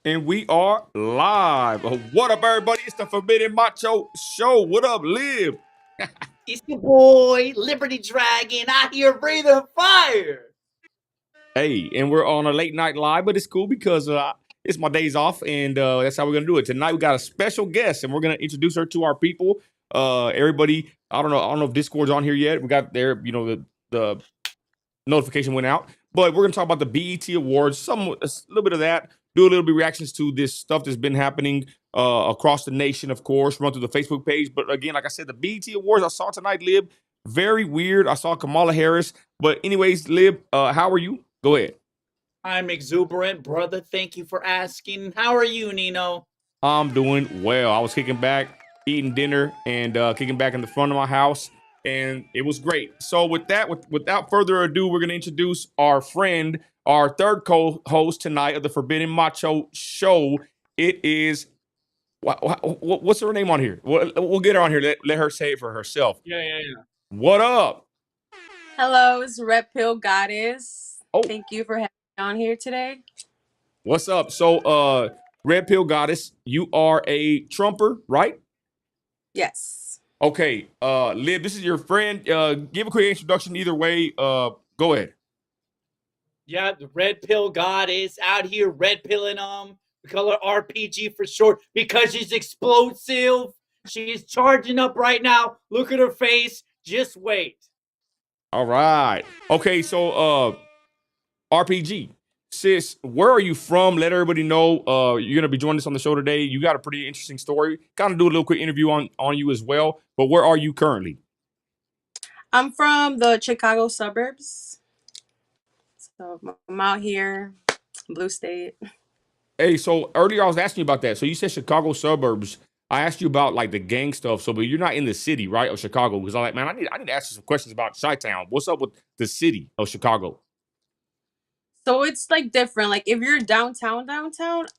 And we are live. What up, everybody? It's the Forbidden Macho Show. What up, Liv? It's your boy, Liberty Dragon, out here breathing fire. Hey, and we're on a late night live, but it's cool because it's my days off, and that's how we're gonna do it. Tonight we got a special guest, and we're gonna introduce her to our people. Everybody, I don't know if Discord's on here yet. We got there, the notification went out. But we're gonna talk about the BET Awards, a little bit of that. Do a little bit of reactions to this stuff that's been happening across the nation, of course. Run through the Facebook page. But again, like I said, the BET Awards I saw tonight, Lib, very weird. I saw Kamala Harris. But anyways, Lib, how are you? Go ahead. I'm exuberant, brother. Thank you for asking. How are you, Nino? I'm doing well. I was kicking back, eating dinner, and kicking back in the front of my house, and it was great. So with that, without further ado, we're gonna introduce our friend, our third co-host tonight of the Forbidden Macho Show. It is what's her name on here? We'll get her on here. Let her say it for herself. Yeah. What up? Hello, it's Red Pill Goddess. Oh, Thank you for having me on here today. what's up? So, Red Pill Goddess, you are a Trumper, right? Yes. Okay, Liv, this is your friend. Give a quick introduction either way. Go ahead. Yeah, the red pill goddess out here red pilling them. We call her RPG for short because she's explosive. She's charging up right now. Look at her face. Just wait. All right. Okay, so RPG. Sis, where are you from? Let everybody know you're gonna be joining us on the show today. You got a pretty interesting story. Kind of do a little quick interview on you as well. But where are you currently? I'm from the Chicago suburbs. So I'm out here, blue state. Hey, so earlier I was asking you about that. So you said Chicago suburbs. I asked you about like the gang stuff. So, but you're not in the city, right, of Chicago? Because I'm like, man, I need to ask you some questions about Chi-Town. What's up with the city of Chicago? So it's like different. Like if you're downtown,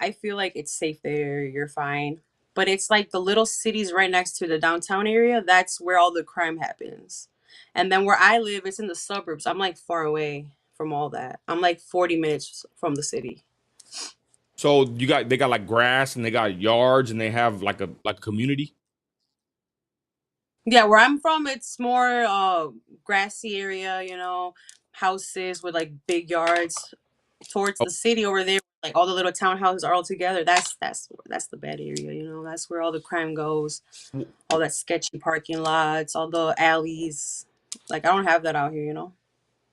I feel like it's safe there. You're fine. But it's like the little cities right next to the downtown area. That's where all the crime happens. And then where I live, it's in the suburbs. I'm like far away from all that. I'm like 40 minutes from the city. So they got like grass and they got yards and they have like a community. Yeah, where I'm from, it's more grassy area, houses with like big yards. Towards Oh, the city over there, like all the little townhouses are all together. That's the bad area. That's where all the crime goes. All that sketchy parking lots, all the alleys. Like I don't have that out here.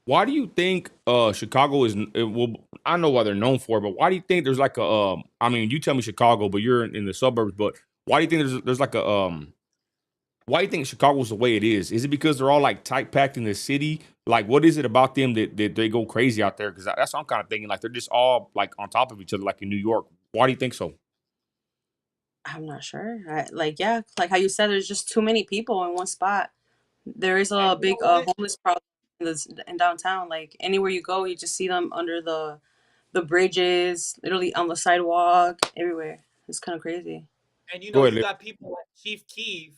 why do you think Chicago is well? I know why they're known for, but why do you think there's like a I mean, you tell me Chicago, but you're in the suburbs. But why do you think there's like a why do you think Chicago's the way it is? Is it because they're all like tight packed in the city? Like, what is it about them that they go crazy out there? Because that's what I'm kind of thinking. Like, they're just all like on top of each other, like in New York. Why do you think so? I'm not sure. Yeah, like how you said, there's just too many people in one spot. There is And a you know big what? homeless problem in downtown. Like anywhere you go, you just see them under the bridges, literally on the sidewalk, everywhere. It's kind of crazy. And Go ahead, you Liv. got people like Chief Keef,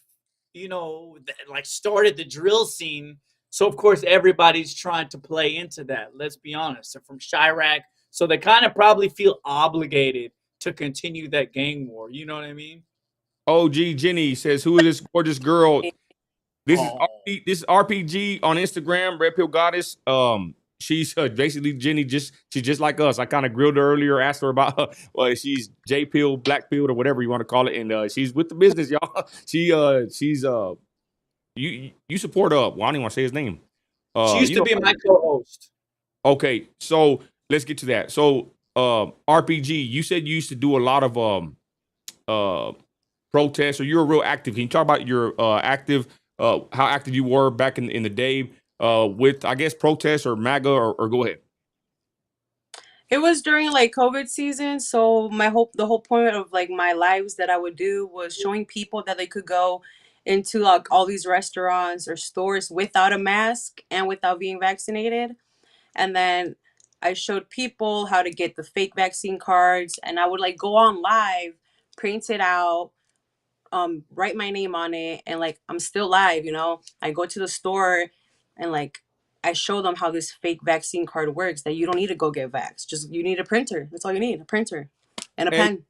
that like started the drill scene. So of course everybody's trying to play into that. Let's be honest. They're from Chirac, so they kind of probably feel obligated to continue that gang war. You know what I mean? OG Jenny says, "Who is this gorgeous girl? Oh, This is RPG on Instagram, Red Pill Goddess. She's basically Jenny. She's just like us. I kind of grilled her earlier, asked her about well, she's J Pill, Black Pill, or whatever you want to call it, and she's with the business, y'all. She's you support well, I don't even want to say his name. she used You to know, be my co-host. okay. So let's get to that. So RPG, you said you used to do a lot of uh protests, or you're real active. Can you talk about your active, how active you were back in the day with, I guess, protests or MAGA, or go ahead. It was during like COVID season, so the whole point of like my lives that I would do was showing people that they could go into like all these restaurants or stores without a mask and without being vaccinated. And then I showed people how to get the fake vaccine cards, and I would like go on live, print it out, write my name on it, and like I'm still live. I go to the store and like I show them how this fake vaccine card works, that you don't need to go get vax. Just you need a printer. That's all you need, a printer. and a Hey, pen.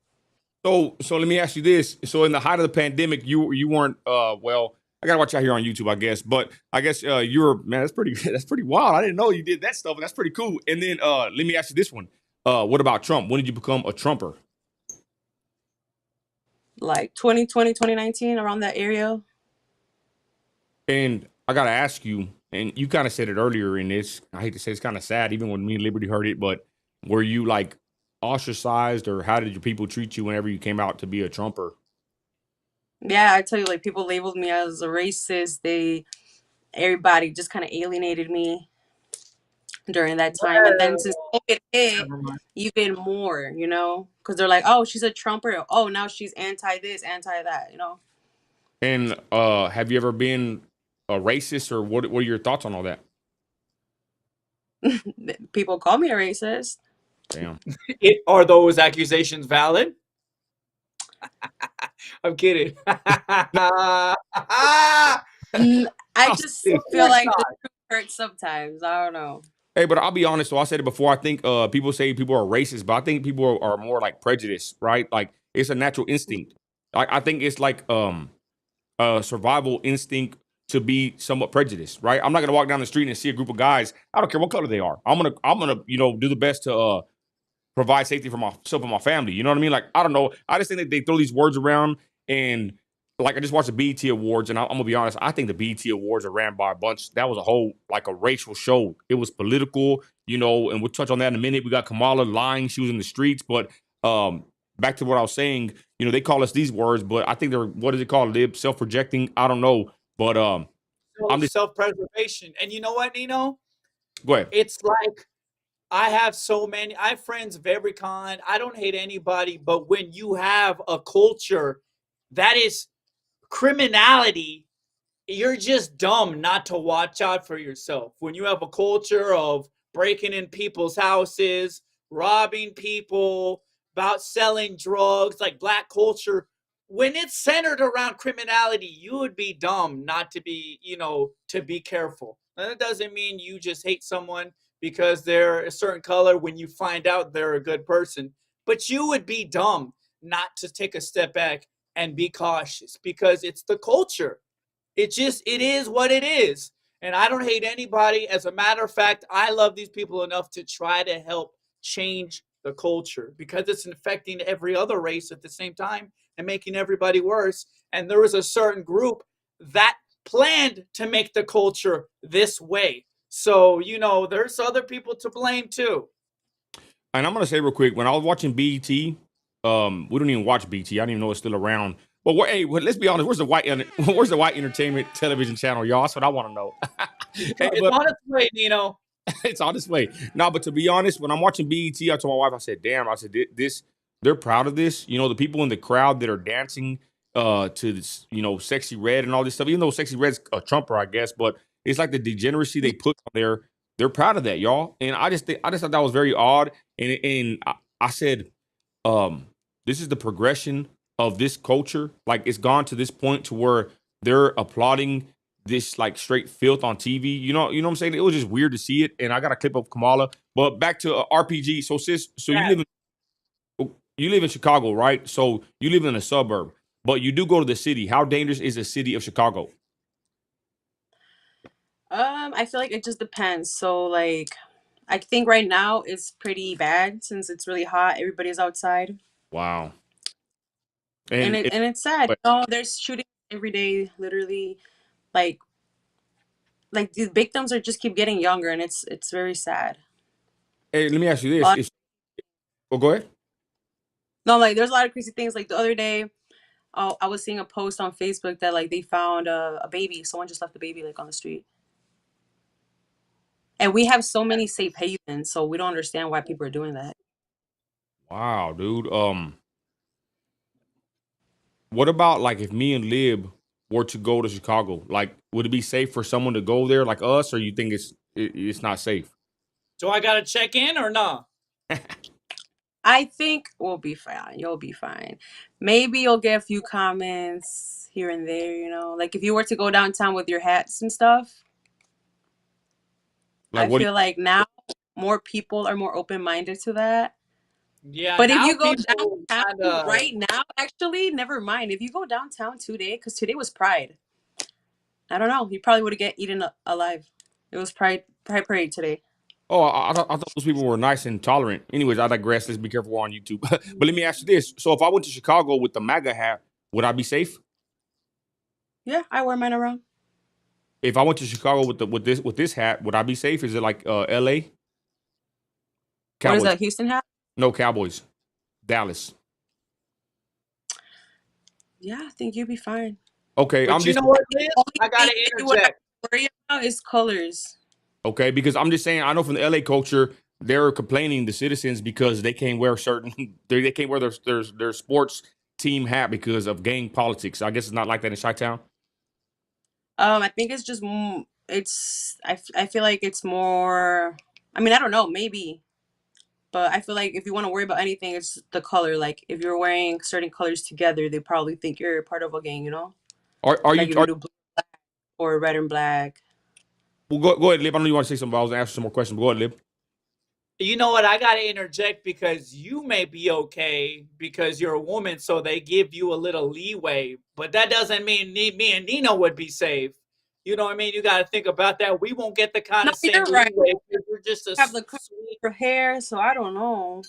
so let me ask you this. So in the height of the pandemic, you weren't well, I gotta watch out here on YouTube, I guess. But I guess you were, man, that's pretty that's pretty wild. I didn't know you did that stuff, and that's pretty cool. And then let me ask you this one. What about Trump? When did you become a Trumper? Like 2020, 2019, around that area. And I gotta ask you, and you kind of said it earlier in this. I hate to say it's kind of sad, even when me and Liberty heard it, but were you like ostracized, or how did your people treat you whenever you came out to be a Trumper? Yeah, I tell you, like people labeled me as a racist. Everybody just kind of alienated me during that time. And then since COVID hit, Never mind. even more, because they're like, oh, she's a Trumper. Oh, now she's anti this, anti that. And have you ever been a racist, or what are your thoughts on all that? People call me a racist. Damn. Are those accusations valid? I'm kidding. Mm, I I'll just say- Of feel course like the not. truth hurts sometimes. I don't know. Hey, but I'll be honest. So I said it before. I think people say people are racist, but I think people are more like prejudiced, right? Like it's a natural instinct. I think it's like a survival instinct to be somewhat prejudiced, right? I'm not gonna walk down the street and see a group of guys. I don't care what color they are. I'm gonna do the best to provide safety for myself and my family. You know what I mean? Like, I don't know. I just think that they throw these words around, and like I just watched the BET Awards, and I'm gonna be honest, I think the BET Awards are ran by a bunch. That was a whole like a racial show. It was political, and we'll touch on that in a minute. We got Kamala lying, she was in the streets, but back to what I was saying, they call us these words, but I think they're what is it called? Lib self-projecting. I don't know. But I'm just Self-preservation. And you know what, Nino? go ahead. It's like I have friends of every kind. I don't hate anybody, but when you have a culture that is criminality, you're just dumb not to watch out for yourself. When you have a culture of breaking in people's houses, robbing people, about selling drugs, like black culture, when it's centered around criminality, you would be dumb not to be, to be careful. And that doesn't mean you just hate someone because they're a certain color when you find out they're a good person. But you would be dumb not to take a step back and be cautious because it's the culture. It is what it is. And I don't hate anybody. As a matter of fact, I love these people enough to try to help change the culture because it's infecting every other race at the same time and making everybody worse. And there was a certain group that planned to make the culture this way. So, there's other people to blame too. And I'm gonna say real quick, when I was watching BET, we don't even watch BET. I don't even know it's still around. But hey, let's be honest. Where's the white entertainment television channel, y'all? That's what I want to know. Hey, It's but on its way, Nino. it's on this way. No, but to be honest, when I'm watching BET, I told my wife, I said, "Damn," I said, "This, they're proud of this." The people in the crowd that are dancing to this, Sexy Red and all this stuff. Even though Sexy Red's a Trumper, I guess, but it's like the degeneracy they put on there. They're proud of that, y'all. And I just thought that was very odd. And I said, um, this is the progression of this culture. Like it's gone to this point to where they're applauding this like straight filth on TV. You know what I'm saying? It was just weird to see it. And I got a clip of Kamala. But back to RPG. So sis, so you live in Chicago, right? So you live in a suburb, but you do go to the city. How dangerous is the city of Chicago? I feel like it just depends. So like I think right now it's pretty bad since it's really hot. Everybody's outside. Wow. And And it it, and it's sad. There's shootings every day, literally. Like the victims are just keep getting younger, and it's very sad. hey, let me ask you this. But Go ahead. no, like there's a lot of crazy things. Like the other day, I was seeing a post on Facebook that like they found a baby. Someone just left the baby like on the street. And we have so many safe havens, so we don't understand why people are doing that. Wow, dude. What about like if me and Lib were to go to Chicago? Like, would it be safe for someone to go there like us, or you think it's not safe? Do I got to check in or not? I think we'll be fine. You'll be fine. Maybe you'll get a few comments here and there. Like if you were to go downtown with your hats and stuff, Like, I what? feel like now more people are more open minded to that. Yeah, But if now you go people downtown kind of. right now, actually, never mind. If you go downtown today, because today was Pride. I don't know. He probably would have get eaten alive. It was Pride Parade today. Oh, I thought those people were nice and tolerant. Anyways, I digress. Let's be careful on YouTube. But let me ask you this: so if I went to Chicago with the MAGA hat, would I be safe? Yeah, I wear mine around. If I went to Chicago with this hat, would I be safe? Is it like L.A. What is Cowboys? that, Houston hat? No Cowboys. Dallas. Yeah, I think you'd be fine. Okay, I'm But you just know what, Liz? Only I thing gotta you would have interject. to worry about is colors. okay because I'm just saying I know from the LA culture they're complaining the citizens because they can't wear certain they can't wear their sports team hat because of gang politics. I guess it's not like that in Chi-Town. I think it's just I feel like it's more. I mean, I don't know, maybe, but I feel like if you want to worry about anything, it's the color. Like if you're wearing certain colors together, they probably think you're part of a gang. You know, Are like you if you are do blue or red and black. well, go ahead, Lib. I know you want to say something, but I was gonna ask you some more questions. But go ahead, Lib. You know what? I gotta interject because you may be okay because you're a woman, so they give you a little leeway. But that doesn't mean me and Nino would be safe. You know what I mean? You got to think about that. We won't get the kind No, of same you're right. leeway because you're just a Have the color sweet. for hair, so I don't know.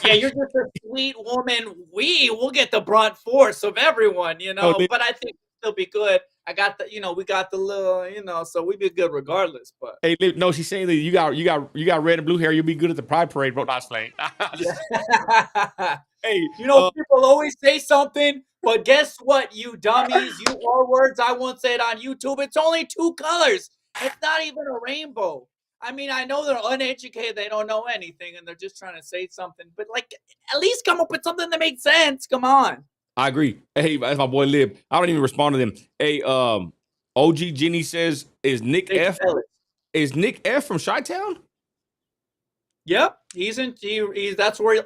Yeah, you're just a sweet woman. We will get the brunt force of everyone, you No, know. But I think it'll be good. I got the, we got the little, so we be good regardless. But hey, Lib, no, she's saying that you got red and blue hair. You'll be good at the Pride Parade, bro. Not playing. yeah. Hey, People always say something, but guess what, you dummies? You are words. I won't say it on YouTube. It's only two colors. It's not even a rainbow. I mean, I know they're uneducated. They don't know anything, and they're just trying to say something. But, like, at least come up with something that makes sense. Come on. I agree. Hey, that's my boy Lib. I don't even respond to them. Hey, OG Jenny says, Big fellas. Is Nick F from Chi-Town? Yep. That's where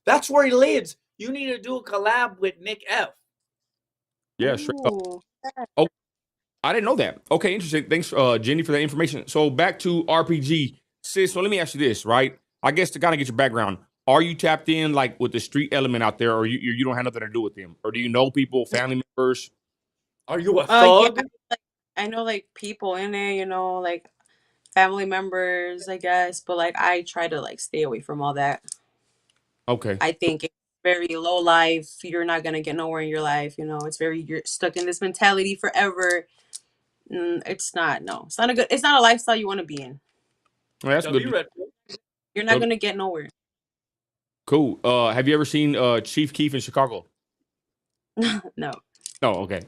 that's where he lives. You need to do a collab with Nick F. Yeah, straight up. Ooh. Oh, I didn't know that. Okay, interesting. Thanks, Jenny, for that information. So back to RPG, sis. So let me ask you this, right? I guess to kind of get your background, are you tapped in like with the street element out there, or you don't have nothing to do with them, or do you know people, family members? Are you a Yeah, thug? I know like people in there, like family members, I guess, but like I try to like stay away from all that. Okay, I think it's very low life. You're not gonna get nowhere in your life. You're stuck in this mentality forever. It's not. No, it's not a good. It's not a lifestyle you want to be in. well, that's W good. Red. You're not gonna get nowhere. Cool. Have you ever seen Chief Keef in Chicago? No. No. Okay.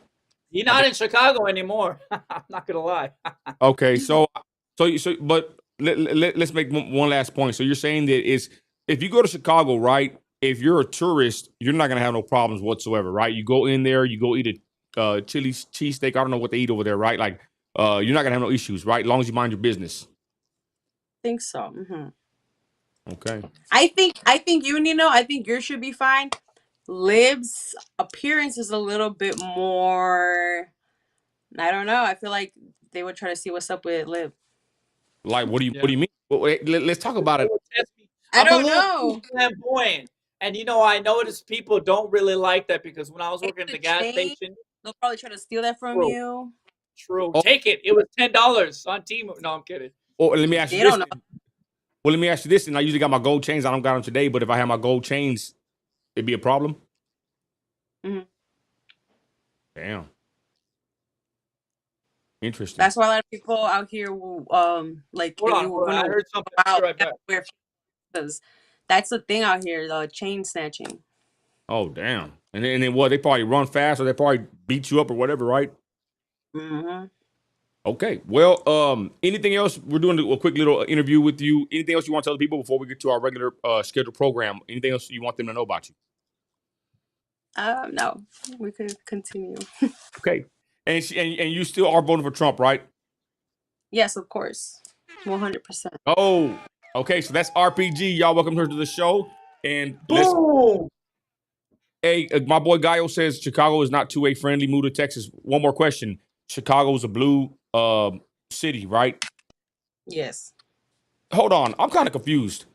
He's I not in Chicago anymore. I'm not gonna lie. Okay, but let's make one last point. So you're saying that is if you go to Chicago, right? If you're a tourist, you're not gonna have no problems whatsoever, right? You go in there, you go eat a chili cheesesteak. I don't know what they eat over there, right? Like, you're not gonna have no issues, right? As long as you mind your business. Think so. Okay. I think I think yours should be fine. Lib's appearance is a little bit more. I don't know. I feel like they would try to see what's up with Lib. Like, what Yeah. do you mean? Well, wait, let's talk about They it. would test me. I I'm a don't little too know. flamboyant. And I noticed people don't really like that because when I was It's working at the the gas change. station, They'll probably try to steal that from true, you. true. Oh, Take it. It was $10 on Team. No, I'm kidding. oh, let me ask you They this. don't know. Then. Well, let me ask you this. And I usually got my gold chains. I don't got them today, but if I have my gold chains, it'd be a problem. Mhm. Damn. Interesting. That's why a lot of people out here, like Hold if on, you hold on. want I to heard something. go I'll be out, right back. wear because that's the thing out here, the chain snatching. Oh, damn. And then what? They probably run fast or they probably beat you up or whatever, right? hmm Okay. Well, anything else? We're doing a quick little interview with you. Anything else you want to tell the people before we get to our regular scheduled program? Anything else you want them to know about you? No, we could continue. Okay. And you still are voting for Trump, right? Yes, of course, 100%. Oh, okay. So that's RPG. Y'all welcome her to the show. And Boom. hey, my boy Gaio says Chicago is not two-way friendly. Move to Texas. One more question. Chicago's a blue city, right? Yes. Hold on. I'm kind of confused.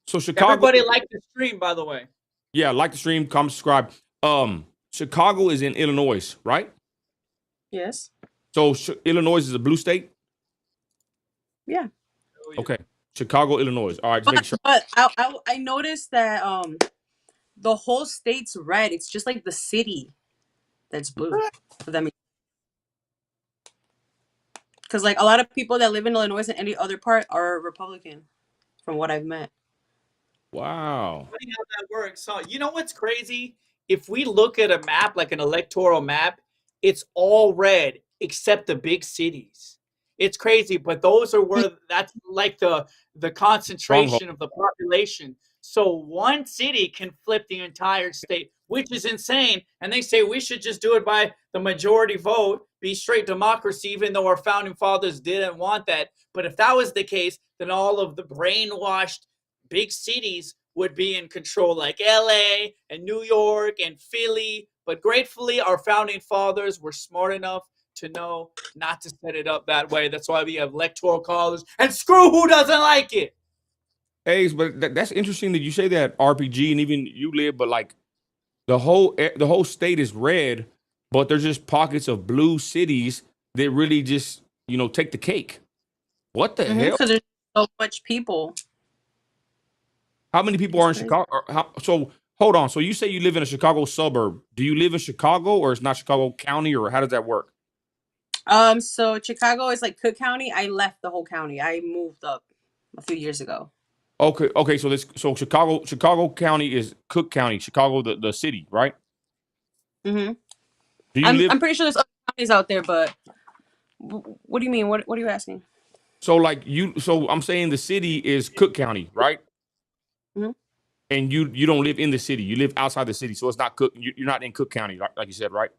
So Chicago, Everybody like the stream, by the way. yeah, like the stream, comment, subscribe. Chicago is in Illinois, right? Yes. So Illinois is a blue state. Yeah. Oh, yeah. Okay, Chicago, Illinois. All right, just make sure. But I noticed that the whole state's red. It's just like the city that's blue. If that makes, because like a lot of people that live in Illinois and any other part are Republican, from what I've met. Wow. Funny how that works. So you know what's crazy? If we look at a map, like an electoral map, it's all red except the big cities. It's crazy, but those are where that's like the Stronghold. concentration of the population. So one city can flip the entire state, which is insane. And they say we should just do it by the majority vote, be straight democracy, even though our founding fathers didn't want that. But if that was the case, then all of the brainwashed big cities would be in control, like LA and New York and Philly. But gratefully, our founding fathers were smart enough to know not to set it up that way. That's why we have electoral college, and screw who doesn't like it. Hey, but that's interesting that you say that, RPG, and even you live, but like the whole state is red, but there's just pockets of blue cities that really just take the cake. What the hell? Because there's so much people. How many people It's are in crazy. Chicago? So hold on. So you say you live in a Chicago suburb. Do you live in Chicago, or it's not Chicago County, or how does that work? So Chicago is like Cook County. I left the whole county. I moved up a few years ago. Okay. So Chicago County is Cook County, Chicago the city, right? Mm-hmm. Do you live? I'm pretty sure there's other counties out there, but what do you mean? What are you asking? So like you, so I'm saying the city is Cook County, right? Mhm. And you don't live in the city. You live outside the city, so it's not Cook. You're not in Cook County, like you said, right?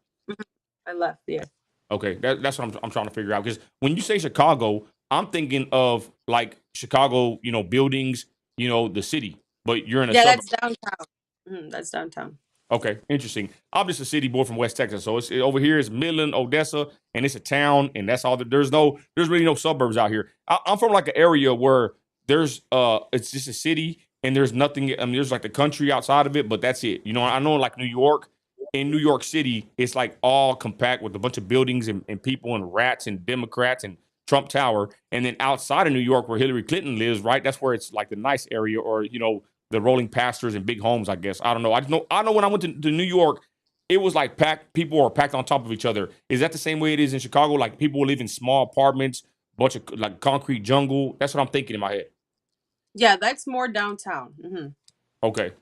I left. Yeah. Okay, that's what I'm trying to figure out. Because when you say Chicago, I'm thinking of like Chicago, buildings, the city. But you're in a Yeah, suburb. that's downtown. That's downtown. Okay, interesting. I'm just a city boy from West Texas, so over here is Midland, Odessa, and it's a town, and that's all. There's really no suburbs out here. I'm from like an area where there's it's just a city, and there's nothing. I mean, there's like the country outside of it, but that's it. I know like New York. In New York City, it's like all compact with a bunch of buildings and people and rats and Democrats and Trump Tower, and then outside of New York, where Hillary Clinton lives, right? That's where it's like the nice area, or the rolling pastures and big homes, I guess. I don't know. I know when I went to New York, it was like packed. People were packed on top of each other. Is that the same way it is in Chicago? Like people live in small apartments, bunch of like concrete jungle. That's what I'm thinking in my head. Yeah, that's more downtown. Okay.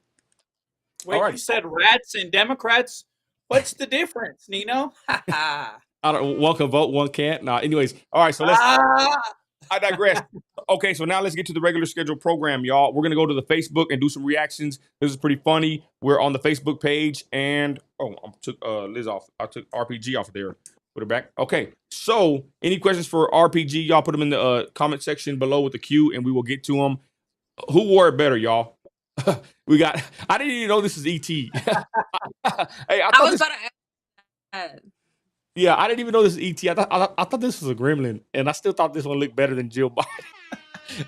All Wait, you right. said rats and Democrats? What's the difference, Nino? I don't. One can vote, one can't. Nah. Anyways. All right. So let's. Ah! I digress. Okay, so now let's get to the regular scheduled program, y'all. We're gonna go to the Facebook and do some reactions. This is pretty funny. We're on the Facebook page, and I took Liz off. I took RPG off of there. Put her back. Okay. So, any questions for RPG? Y'all put them in the comment section below with the Q, and we will get to them. Who wore it better, y'all? We got. I didn't even know this is ET. Hey, I was about to ask that. Yeah, I didn't even know this is ET. I thought this was a gremlin, and I still thought this one looked better than Jill Biden.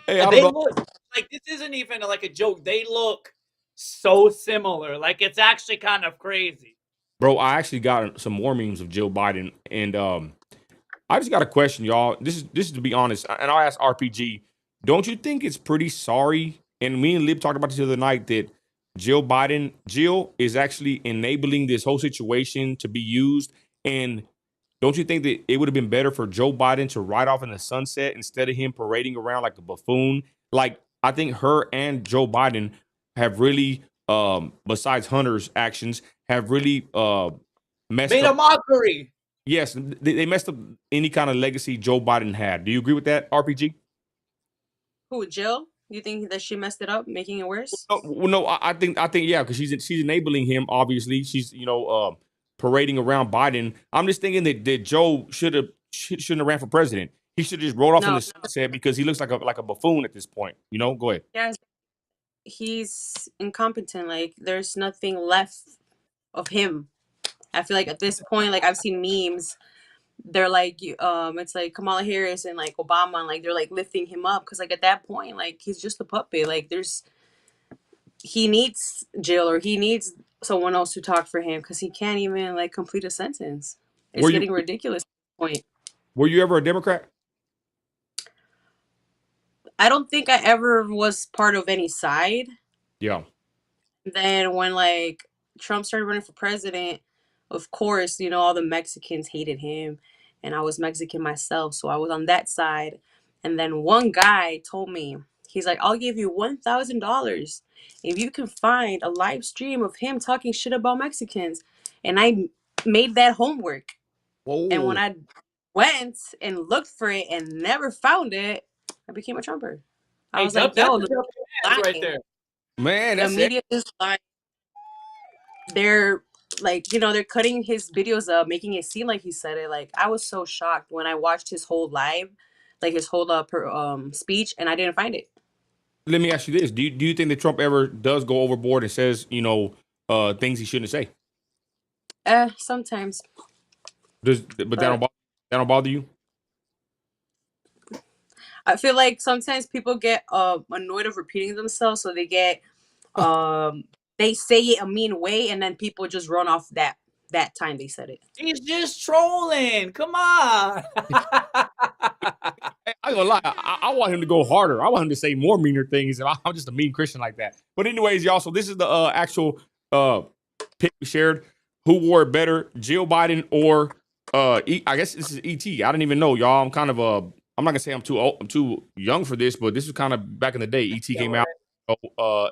Hey, I They don't know. look like this isn't even like a joke. They look so similar. Like it's actually kind of crazy. Bro, I actually got some more memes of Jill Biden, and I just got a question, y'all. This is to be honest, and I'll ask RPG. Don't you think it's pretty sorry? And me and Lib talked about this the other night that Jill is actually enabling this whole situation to be used. And don't you think that it would have been better for Joe Biden to ride off in the sunset instead of him parading around like a buffoon? Like, I think her and Joe Biden have really, besides Hunter's actions, have really messed Made a up. mockery. Yes, they messed up any kind of legacy Joe Biden had. Do you agree with that, RPG? Who, Jill? You think that she messed it up, making it worse? No, I think yeah, because she's enabling him. Obviously, she's parading around Biden. I'm just thinking that Joe shouldn't have ran for president. He should have just rolled off in the sunset because he looks like a buffoon at this point. Go ahead. Yeah, he's incompetent. Like, there's nothing left of him. I feel like at this point, like I've seen memes. They're like, it's like Kamala Harris and like Obama, and like they're like lifting him up because like at that point, like he's just a puppet. Like there's he needs Jill or he needs someone else to talk for him because he can't even like complete a sentence. Were It's you getting ridiculous at this point. were you ever a Democrat? I don't think I ever was part of any side. Yeah. Then when like Trump started running for president, of course, you know, all the Mexicans hated him and I was Mexican myself, so I was on that side. And then one guy told me, he's like, "I'll give you $1,000 if you can find a live stream of him talking shit about Mexicans." And I made that homework. And when Whoa. I went and looked for it and never found it, I became a Trumper. I Hey, was like, that's "Yo, a the double hands right lying. there. Man, The that's it. media is lying. They're like, you know, they're cutting his videos up, making it seem like he said it. Like I was so shocked when I watched his whole live, like his whole speech, and I didn't find it. Let me ask you this. Do you think that Trump ever does go overboard and says, things he shouldn't say? Sometimes But but that don't bother you? I feel like sometimes people get annoyed of repeating themselves, so they say it a mean way, and then people just run off that time they said it. He's just trolling. Come on. I ain't gonna lie. I want him to go harder. I want him to say more meaner things. And I'm just a mean Christian like that. But anyways, y'all. So this is the actual pick we shared. Who wore it better, Jill Biden or I guess this is ET. I didn't even know, y'all. I'm kind of I'm not gonna say I'm too old, I'm too young for this, but this was kind of back in the day. ET came out,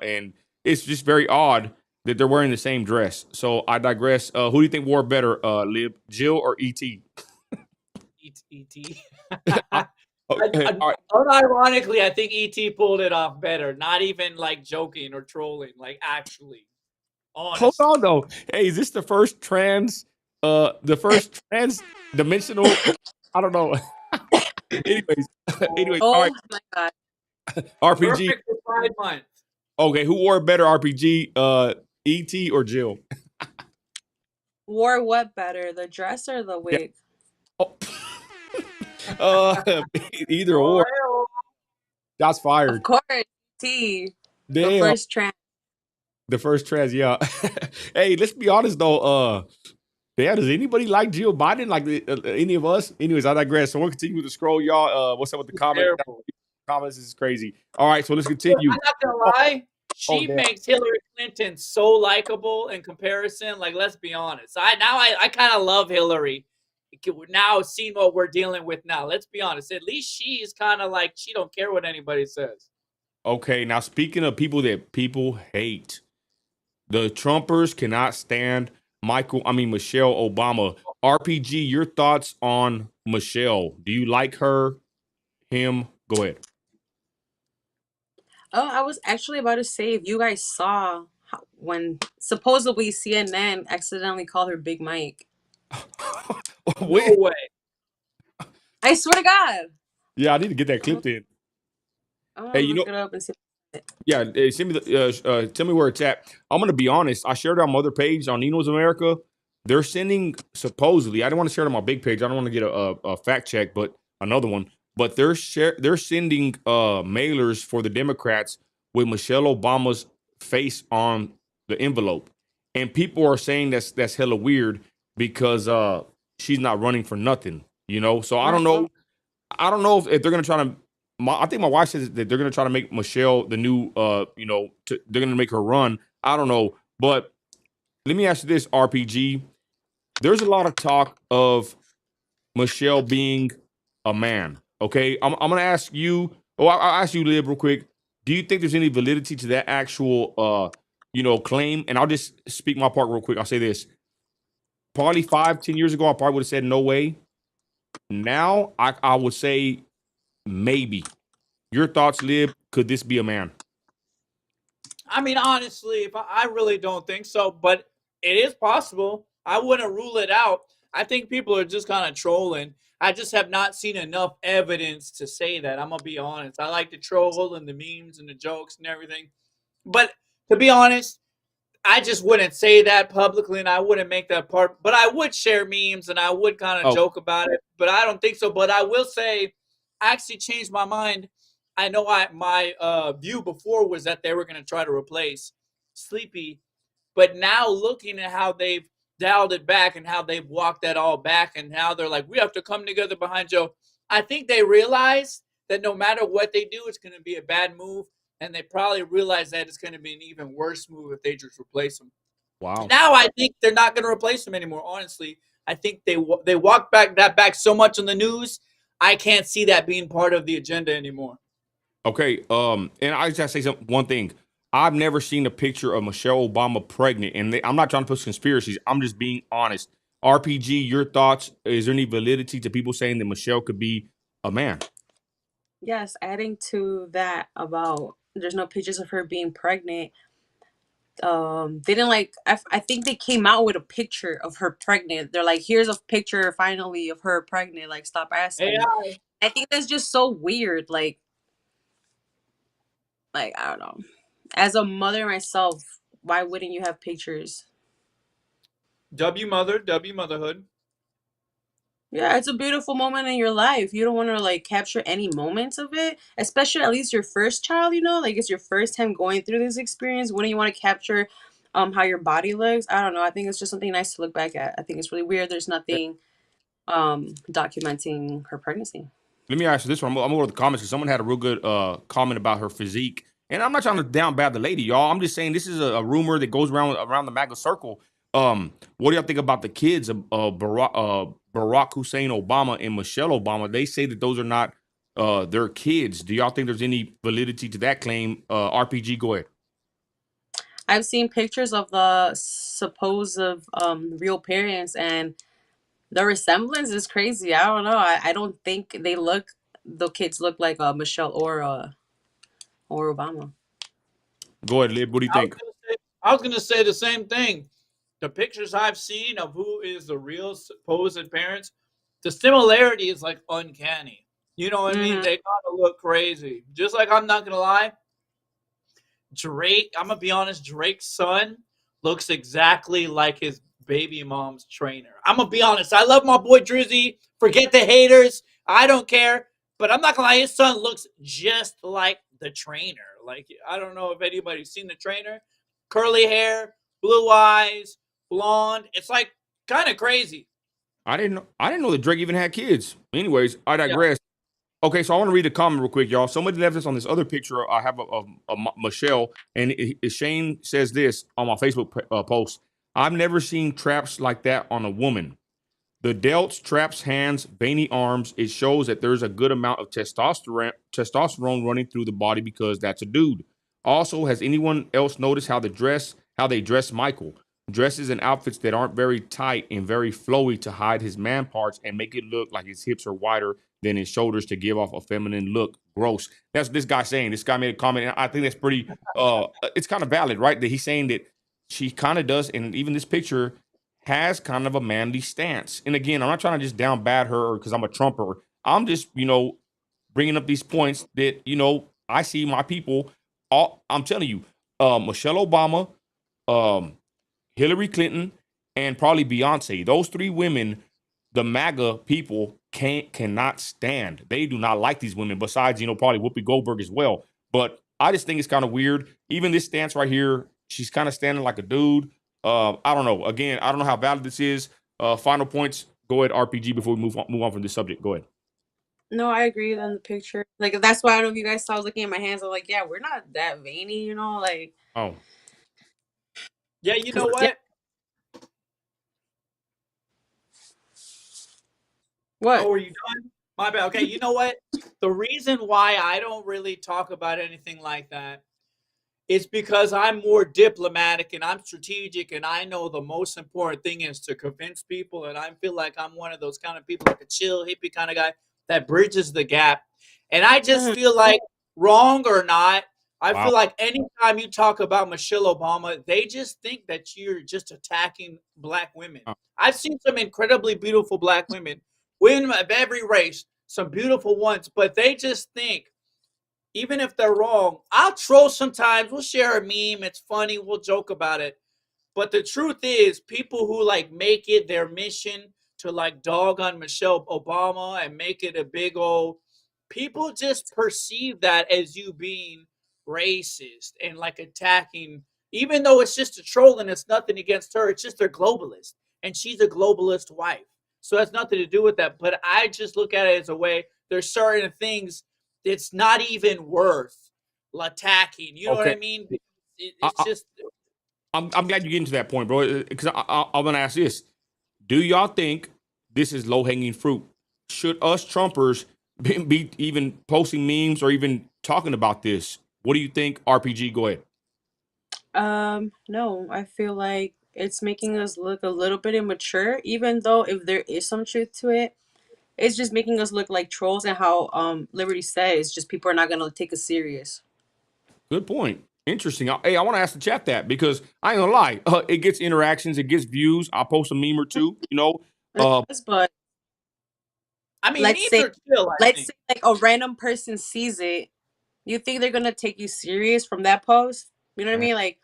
and it's just very odd that they're wearing the same dress. So I digress. Who do you think wore better, Lib, Jill or ET? E.T. Okay, all right. Unironically, I think E.T. pulled it off better. Not even like joking or trolling, like actually. Hold Honest. on though. Hey, is this the first trans dimensional? I don't know. anyways, anyways, all right. Oh my god. RPG. Perfect for Pride Month. Okay, who wore a better RPG? ET or Jill? Wore what better, the dress or the Yeah. wig? Oh. Either or. Oh, Shots Of fired. course, T, the Damn. first trans. The first trans, yeah. Hey, let's be honest though. Yeah, does anybody like Jill Biden? Like any of us? Anyways, I digress. So we'll continue with the scroll, y'all. What's up with the comments? terrible. Comments is crazy. All right, so let's Look, continue. I'm not gonna Oh, lie. oh She damn. makes Hillary Clinton so likable in comparison. Like, let's be honest. I kind of love Hillary. Now seeing what we're dealing with now. Let's be honest. At least she is kind of like she don't care what anybody says. Okay, now speaking of people that people hate, the Trumpers cannot stand Michelle Obama. RPG, your thoughts on Michelle? Do you like her? Him? Go ahead. Oh, I was actually about to say if you guys saw when supposedly CNN accidentally called her Big Mike. No Wait. way. I swear to God. Yeah, I need to get that I'm clipped in. gonna Hey, look it up and see. yeah, send me tell me where it's at. I'm gonna be honest. I shared it on my other page on Nino's America. They're sending supposedly. I don't want to share it on my big page. I don't want to get a fact check, but another one. But they're sending mailers for the Democrats with Michelle Obama's face on the envelope, and people are saying that's hella weird because she's not running for nothing. So I don't know. I don't know if they're gonna try to. I think my wife says that they're gonna try to make Michelle the new. They're gonna make her run. I don't know, but let me ask you this, RPG. There's a lot of talk of Michelle being a man. Okay, I'm gonna ask you. Oh, I'll ask you, Lib, real quick. Do you think there's any validity to that actual, claim? And I'll just speak my part real quick. I'll say this. Probably 5-10 years ago, I probably would have said no way. Now, I would say maybe. Your thoughts, Lib? Could this be a man? I mean, honestly, if I really don't think so, but it is possible. I wouldn't rule it out. I think people are just kind of trolling. I just have not seen enough evidence to say that. I'm gonna be honest. I like the troll and the memes and the jokes and everything, but to be honest, I just wouldn't say that publicly, and I wouldn't make that part. But I would share memes and I would kind of Oh, joke about it. But I don't think so. But I will say, I actually changed my mind. I know my view before was that they were going to try to replace sleepy. But now looking at how they've dialed it back and how they've walked that all back, and how they're like, we have to come together behind Joe. I think they realize that no matter what they do, it's going to be a bad move, and they probably realize that it's going to be an even worse move if they just replace him. Wow. Now I think they're not going to replace him anymore. Honestly, I think they walked back so much on the news. I can't see that being part of the agenda anymore. Okay. And I just gotta say one thing. I've never seen a picture of Michelle Obama pregnant, and I'm not trying to push conspiracies. I'm just being honest. RPG, your thoughts? Is there any validity to people saying that Michelle could be a man? Yes, adding to that about there's no pictures of her being pregnant. They didn't like. I think they came out with a picture of her pregnant. They're like, here's a picture finally of her pregnant. Like, stop asking. AI. I think that's just so weird. Like I don't know. As a mother myself, why wouldn't you have pictures? W motherhood. Yeah, it's a beautiful moment in your life. You don't want to like capture any moments of it, especially at least your first child, like it's your first time going through this experience. Wouldn't you want to capture how your body looks? I don't know. I think it's just something nice to look back at. I think it's really weird there's nothing documenting her pregnancy. Let me ask you this one. I'm gonna go to the comments because someone had a real good comment about her physique. And I'm not trying to down bad the lady, y'all. I'm just saying this is a rumor that goes around the MAGA circle. What do y'all think about the kids of Barack Hussein Obama and Michelle Obama? They say that those are not their kids. Do y'all think there's any validity to that claim? RPG, go ahead. I've seen pictures of the supposed real parents, and the resemblance is crazy. I don't know. I don't think the kids look like Michelle or Obama. Go ahead, Lib. What do you I was think? gonna say, I was gonna say the same thing. The pictures I've seen of who is the real supposed parents, the similarity is like uncanny. You know what I mean? Hmm. They gotta look crazy. Just like I'm not gonna lie, Drake. I'm gonna be honest. Drake's son looks exactly like his baby mom's trainer. I'm gonna be honest. I love my boy Drizzy. Forget the haters. I don't care. But I'm not gonna lie. His son looks just like the trainer. Like I don't know if anybody's seen the trainer. Curly hair, blue eyes, blonde. It's like kind of crazy. I didn't know that Drake even had kids. Anyways, I Yeah. digress. Okay, so I want to read a comment real quick, y'all. Somebody left this on this other picture I have of Michelle, and Shane says this on my Facebook post. I've never seen traps like that on a woman. The delts, traps, hands, veiny arms. It shows that there's a good amount of testosterone running through the body because that's a dude. Also, has anyone else noticed how they dress Michael? Dresses and outfits that aren't very tight and very flowy to hide his man parts and make it look like his hips are wider than his shoulders to give off a feminine look. Gross. That's what this guy saying. This guy made a comment, and I think that's pretty. It's kind of valid, right? That he's saying that she kind of does, and even this picture has kind of a manly stance. And again, I'm not trying to just down bad her because I'm a Trumper. I'm just, bringing up these points that, I see my people. I'm telling you, Michelle Obama, um, Hillary Clinton, and probably Beyonce. Those three women, the MAGA people cannot stand. They do not like these women. Besides, probably Whoopi Goldberg as well. But I just think it's kind of weird. Even this stance right here, she's kind of standing like a dude. I don't know. Again, I don't know how valid this is. Final points. Go ahead, RPG. Before we move on from this subject. Go ahead. No, I agree on the picture. Like that's why I don't know if you guys saw I was looking at my hands. I'm like, yeah, we're not that veiny, like Oh, Yeah. You because know yeah, what? Oh, what? were you done? My bad. Okay. You know what? The reason why I don't really talk about anything like that, it's because I'm more diplomatic and I'm strategic, and I know the most important thing is to convince people. And I feel like I'm one of those kind of people, like a chill hippie kind of guy that bridges the gap. And I just Mhm. feel like, wrong or not, I wow. feel like anytime you talk about Michelle Obama, they just think that you're just attacking black women. I've seen some incredibly beautiful black women of every race, some beautiful ones, but they just think, even if they're wrong, I'll troll sometimes. We'll share a meme. It's funny. We'll joke about it. But the truth is, people who like make it their mission to like dog on Michelle Obama and make it a big old, people just perceive that as you being racist and like attacking Even though it's just a troll and it's nothing against her, it's just they're globalist. And she's a globalist wife. So it has nothing to do with that. But I just look at it as a way there's certain things that's not even worth attacking. You know what Okay. I mean? It's I, just I'm glad you get into that point, bro. Because I'm gonna ask this: do y'all think this is low hanging fruit? Should us Trumpers be even posting memes or even talking about this? What do you think, RPG? Go ahead. No, I feel like it's making us look a little bit immature, even though if there is some truth to it, it's just making us look like trolls. And how Liberty said, it's just people are not gonna take us serious. Good point. Interesting. Hey, I want to ask the chat that because I ain't gonna lie, it gets interactions, it gets views. I'll post a meme or two. Yes, but I mean let's memes say are chill, I let's think. say like a random person sees it, you think they're gonna take you serious from that post? You know what I mean? Like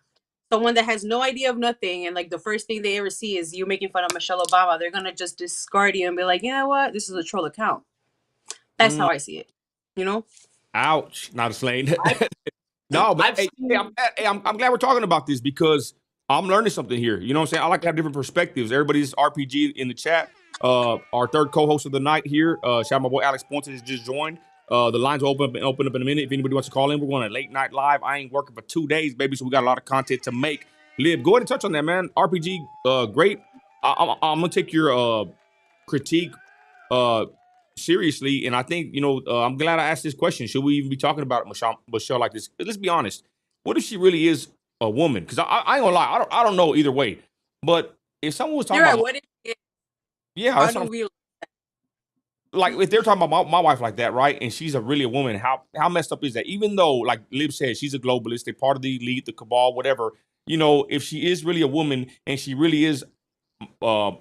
someone that has no idea of nothing, and like the first thing they ever see is you making fun of Michelle Obama, they're gonna just discard you and be like, you know what, this is a troll account. That's Mm, how I see it. You know? ouch. Not a slang. I've No, but I've hey, seen I'm glad we're talking about this because I'm learning something here. You know what I'm saying? I like to have different perspectives. Everybody's RPG in the chat. Our third co-host of the night here, shout out my boy Alex Ponce has just joined. The lines will open up in a minute. If anybody wants to call in, we're going to late night live. I ain't working for 2 days, baby, so we got a lot of content to make. Lib, go ahead and touch on that, man. RPG, great. I'm gonna take your critique uh seriously, and I think I'm glad I asked this question. Should we even be talking about Michelle like this? Let's be honest. What if she really is a woman? Because I ain't gonna lie, I don't know either way. But if someone was talking You're right. about, What is yeah, how that's what do I'm we like. If they're talking about my wife like that, right? And she's really a woman. How messed up is that? Even though, like Lib said, she's a globalist, they're part of the elite, the cabal, whatever. If she is really a woman and she really is uh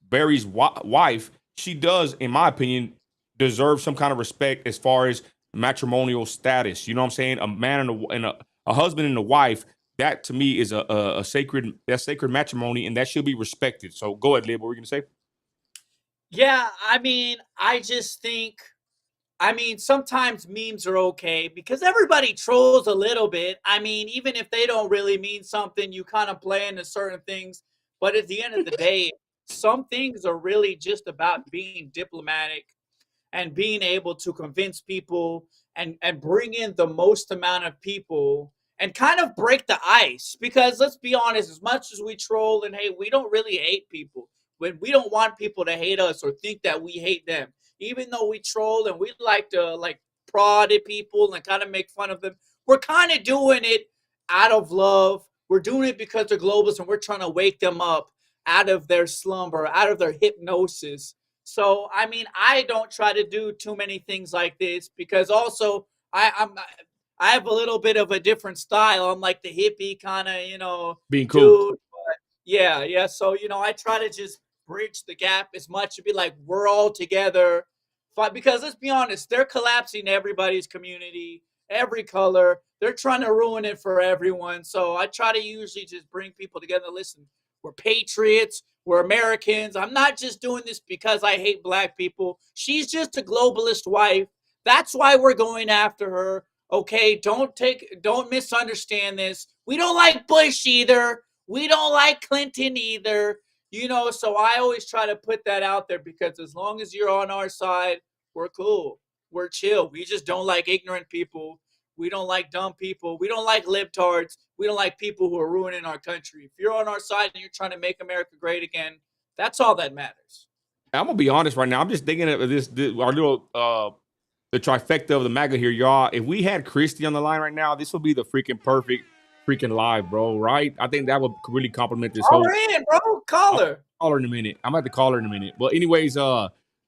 Barry's wife, she does, in my opinion, deserve some kind of respect as far as matrimonial status. You know what I'm saying? A man and a husband and a wife. That to me is a sacred matrimony, and that should be respected. So go ahead, Lib. What were you gonna say? yeah, I mean, I just think I mean, sometimes memes are okay because everybody trolls a little bit. I mean, even if they don't really mean something, you kind of play into certain things. But at the end of the day, some things are really just about being diplomatic and being able to convince people and bring in the most amount of people and kind of break the ice. Because let's be honest, as much as we troll and hate, we don't really hate people. When we don't want people to hate us or think that we hate them, even though we troll and we like to like prod at people and kind of make fun of them, we're kind of doing it out of love. We're doing it because they're globalists and we're trying to wake them up out of their slumber, out of their hypnosis. So I mean, I don't try to do too many things like this because also I have a little bit of a different style. I'm like the hippie kind of Being cool. dude. But yeah, yeah. So I try to just bridge the gap as much to be like we're all together. Because let's be honest, they're collapsing everybody's community, every color. They're trying to ruin it for everyone. So I try to usually just bring people together. Listen, we're patriots. We're Americans. I'm not just doing this because I hate black people. She's just a globalist wife. That's why we're going after her. Okay, don't misunderstand this. We don't like Bush either. We don't like Clinton either. So I always try to put that out there because as long as you're on our side, we're cool. We're chill. We just don't like ignorant people. We don't like dumb people. We don't like libtards. We don't like people who are ruining our country. If you're on our side and you're trying to make America great again, that's all that matters. I'm gonna be honest right now. I'm just thinking of this our little the trifecta of the MAGA here, y'all. If we had Christy on the line right now, this would be the freaking perfect freaking live, bro. Right? I think that would really complement this Call whole. her in, bro. Call I'll her. call her in a minute. I'm about to call her in a minute. But anyways,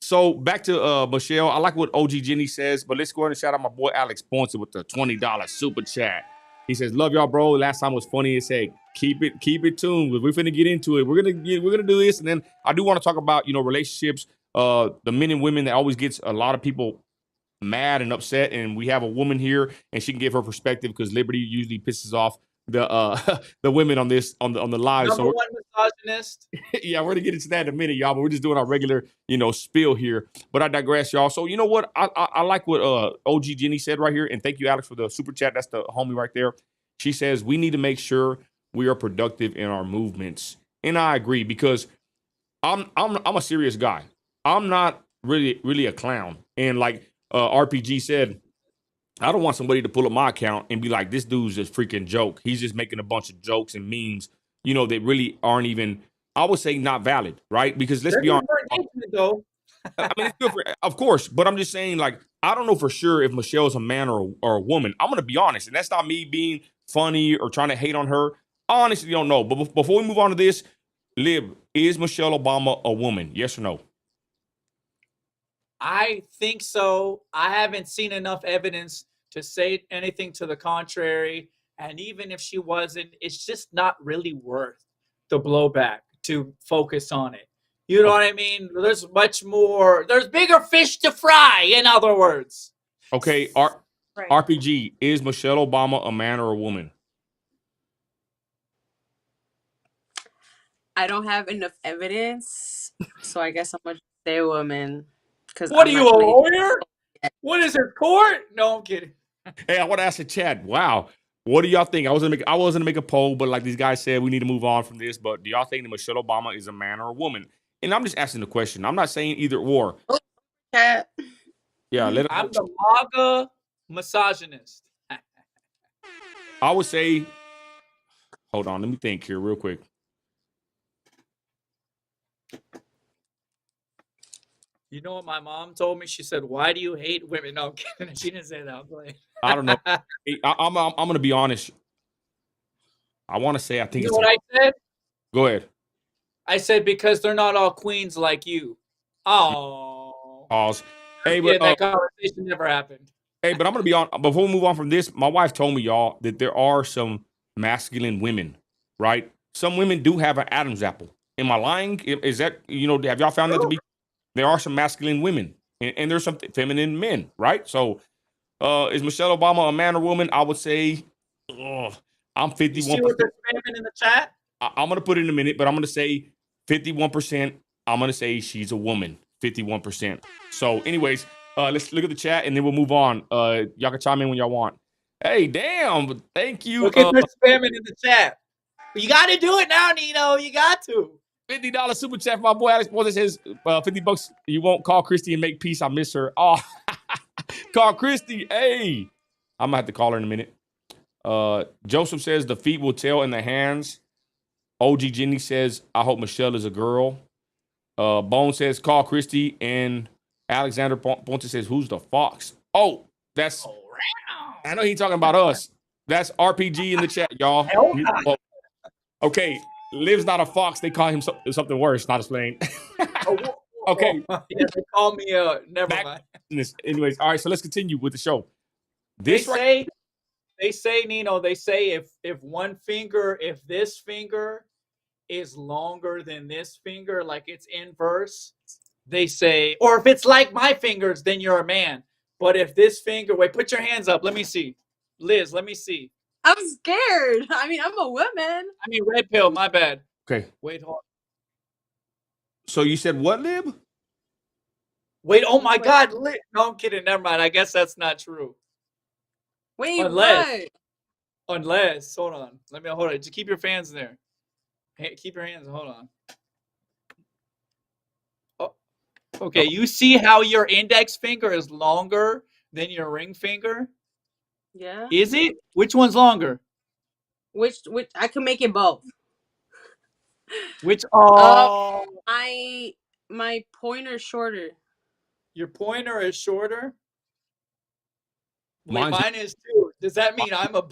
so back to Michelle. I like what OG Jenny says, but let's go ahead and shout out my boy Alex Ponce with the $20 super chat. He says, "Love y'all, bro. Last time was funny." He said, keep it tuned. We're finna get into it. We're gonna do this, and then I do want to talk about relationships. The men and women that always gets a lot of people mad and upset, and we have a woman here and she can give her perspective because Liberty usually pisses off the the women on this on the live. Number So one misogynist. yeah, we're gonna get into that in a minute, y'all. But we're just doing our regular, spiel here. But I digress, y'all. So you know what? I like what OG Jenny said right here, and thank you, Alex, for the super chat. That's the homie right there. She says we need to make sure we are productive in our movements. And I agree because I'm a serious guy. I'm not really a clown. And like RPG said, I don't want somebody to pull up my account and be like, this dude's just freaking joke. He's just making a bunch of jokes and memes, that really aren't even, I would say, not valid, right? Because let's They're be good honest. for engagement, though. I mean, it's good for, of course, but I'm just saying, like, I don't know for sure if Michelle's a man or a woman. I'm gonna be honest, and that's not me being funny or trying to hate on her. I honestly don't know. But before we move on to this, Lib, is Michelle Obama a woman? Yes or no? I think so. I haven't seen enough evidence to say anything to the contrary. And even if she wasn't, it's just not really worth the blowback to focus on it. You know what I mean? There's much more, there's bigger fish to fry, in other words. Okay, Right. RPG, is Michelle Obama a man or a woman? I don't have enough evidence, so I guess I'm gonna say woman. Because What are you, a lawyer? What is it, court? No, I'm kidding. Hey, I want to ask the chat. Wow, what do y'all think? I wasn't gonna make a poll, but like these guys said, we need to move on from this. But do y'all think that Michelle Obama is a man or a woman? And I'm just asking the question. I'm not saying either or. Cat. Yeah, let I'm them. the MAGA misogynist. I would say. Hold on, let me think here real quick. You know what my mom told me? She said, "Why do you hate women?" No, I'm kidding. She didn't say that. I'm playing. I don't know. Hey, I'm gonna be honest. I want to say I think You it's. know what I said? Go ahead. I said because they're not all queens like you. Oh, Pause. Hey, yeah, but that conversation never happened. I'm gonna be on. Before we move on from this, my wife told me, y'all, that there are some masculine women, right? Some women do have an Adam's apple. Am I lying? Is that Have y'all found that to be? There are some masculine women, and there's some feminine men, right? So, is Michelle Obama a man or woman? I would say, I'm You 51%. see what they're spamming in the chat? I'm gonna put it in a minute, but I'm gonna say 51%. I'm gonna say she's a woman. 51%. So, anyways, let's look at the chat and then we'll move on. Y'all can chime in when y'all want. Hey, damn! Thank you. Look at they're spamming in the chat. You got to do it now, Nino. You got to. $50 super chat for my boy Alex Porter says $50. You won't call Christy and make peace. I miss her. Oh, call Christy. Hey, I'm gonna have to call her in a minute. Joseph says the feet will tell in the hands. OG Jenny says I hope Michelle is a girl. Bone says call Christy, and Alexander Ponte says who's the fox? Oh, that's. I know he's talking about us. That's RPG in the chat, y'all. Okay, Liv's not a fox. They call him something worse. Not explained. Okay. Yeah, they call me never mind. Anyways, all right. So let's continue with the show. They say, Nino. They say if this finger is longer than this finger, like it's inverse, they say, or if it's like my fingers, then you're a man. But if this finger, wait, put your hands up. Let me see. Liz, let me see. I'm scared. I mean, I'm a woman. I mean, red pill, my bad. Okay. Wait, hold on. So you said what, Lib? Wait, oh my God. No, I'm kidding. Never mind. I guess that's not true. Wait, Unless, hold on. Hold on. Just keep your fans there. Hey, keep your hands. Hold on. Oh, okay. You see how your index finger is longer than your ring finger? Yeah. Is it? Which one's longer? Which I can make it both. Which? Oh, my pointer's shorter. your pointer is shorter. Wait, Mine's- mine is too. Does that mean I'm a?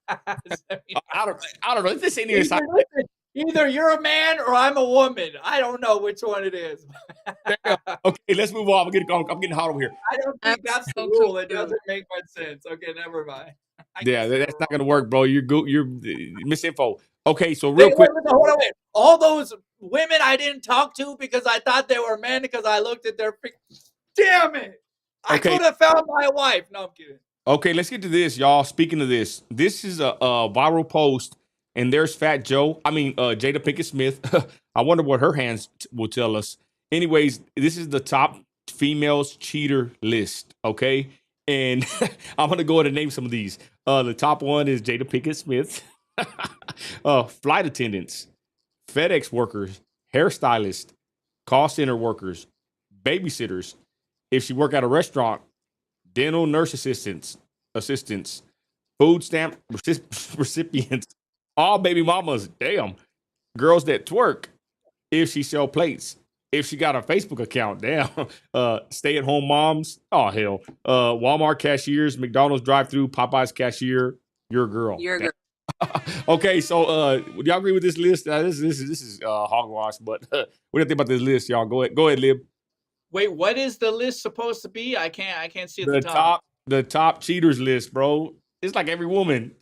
I don't know. This ain't even. Either you're a man or I'm a woman. I don't know which one it is. Okay, let's move on. I'm getting hot over here. I don't think that's the rule. It doesn't make much sense. Okay, never mind. Yeah, that's not gonna work, bro. You're misinfo. Okay, so real quick. Hold on, wait. All those women I didn't talk to because I thought they were men because I looked at their. Damn it! I Okay. could have found my wife. No, I'm kidding. Okay, let's get to this, y'all. Speaking of this is a viral post, and there's Fat Joe. I mean, Jada Pinkett Smith. I wonder what her hands will tell us. Anyways, this is the top females cheater list, okay? And I'm gonna go ahead and name some of these. The top one is Jada Pinkett Smith, flight attendants, FedEx workers, hairstylists, call center workers, babysitters. If she work at a restaurant, dental nurse assistants, food stamp recipients, all baby mamas. Damn, girls that twerk. If she sell plates, if she got a Facebook account, damn. Stay at home moms. Oh hell. Walmart cashiers, McDonald's drive-through, Popeyes cashier. Your girl. You're good. Okay, so would y'all agree with this list? This is hogwash, but what do you think about this list, y'all? Go ahead, Lib. Wait, what is the list supposed to be? I can't see at the top. The top cheaters list, bro. It's like every woman.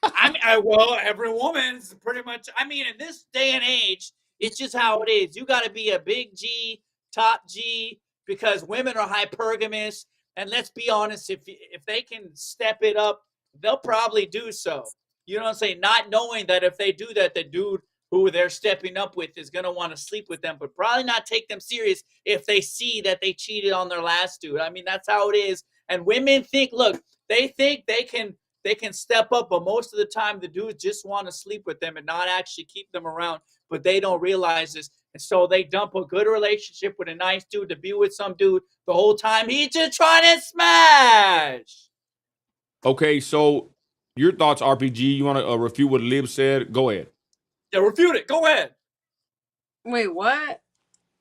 I mean, well, every woman's pretty much. I mean, in this day and age, it's just how it is. You got to be a big G, top G, because women are hypergamous. And let's be honest, if they can step it up, they'll probably do so. You know what I'm saying? Not knowing that if they do that, the dude who they're stepping up with is gonna want to sleep with them, but probably not take them serious if they see that they cheated on their last dude. I mean, that's how it is. And women think, look, they think they can step up, but most of the time the dudes just want to sleep with them and not actually keep them around, but they don't realize this. And so they dump a good relationship with a nice dude to be with some dude the whole time he's just trying to smash. Okay, so your thoughts, RPG. You want to refute what Lib said? Go ahead. Yeah, refute it. Go ahead. Wait, what?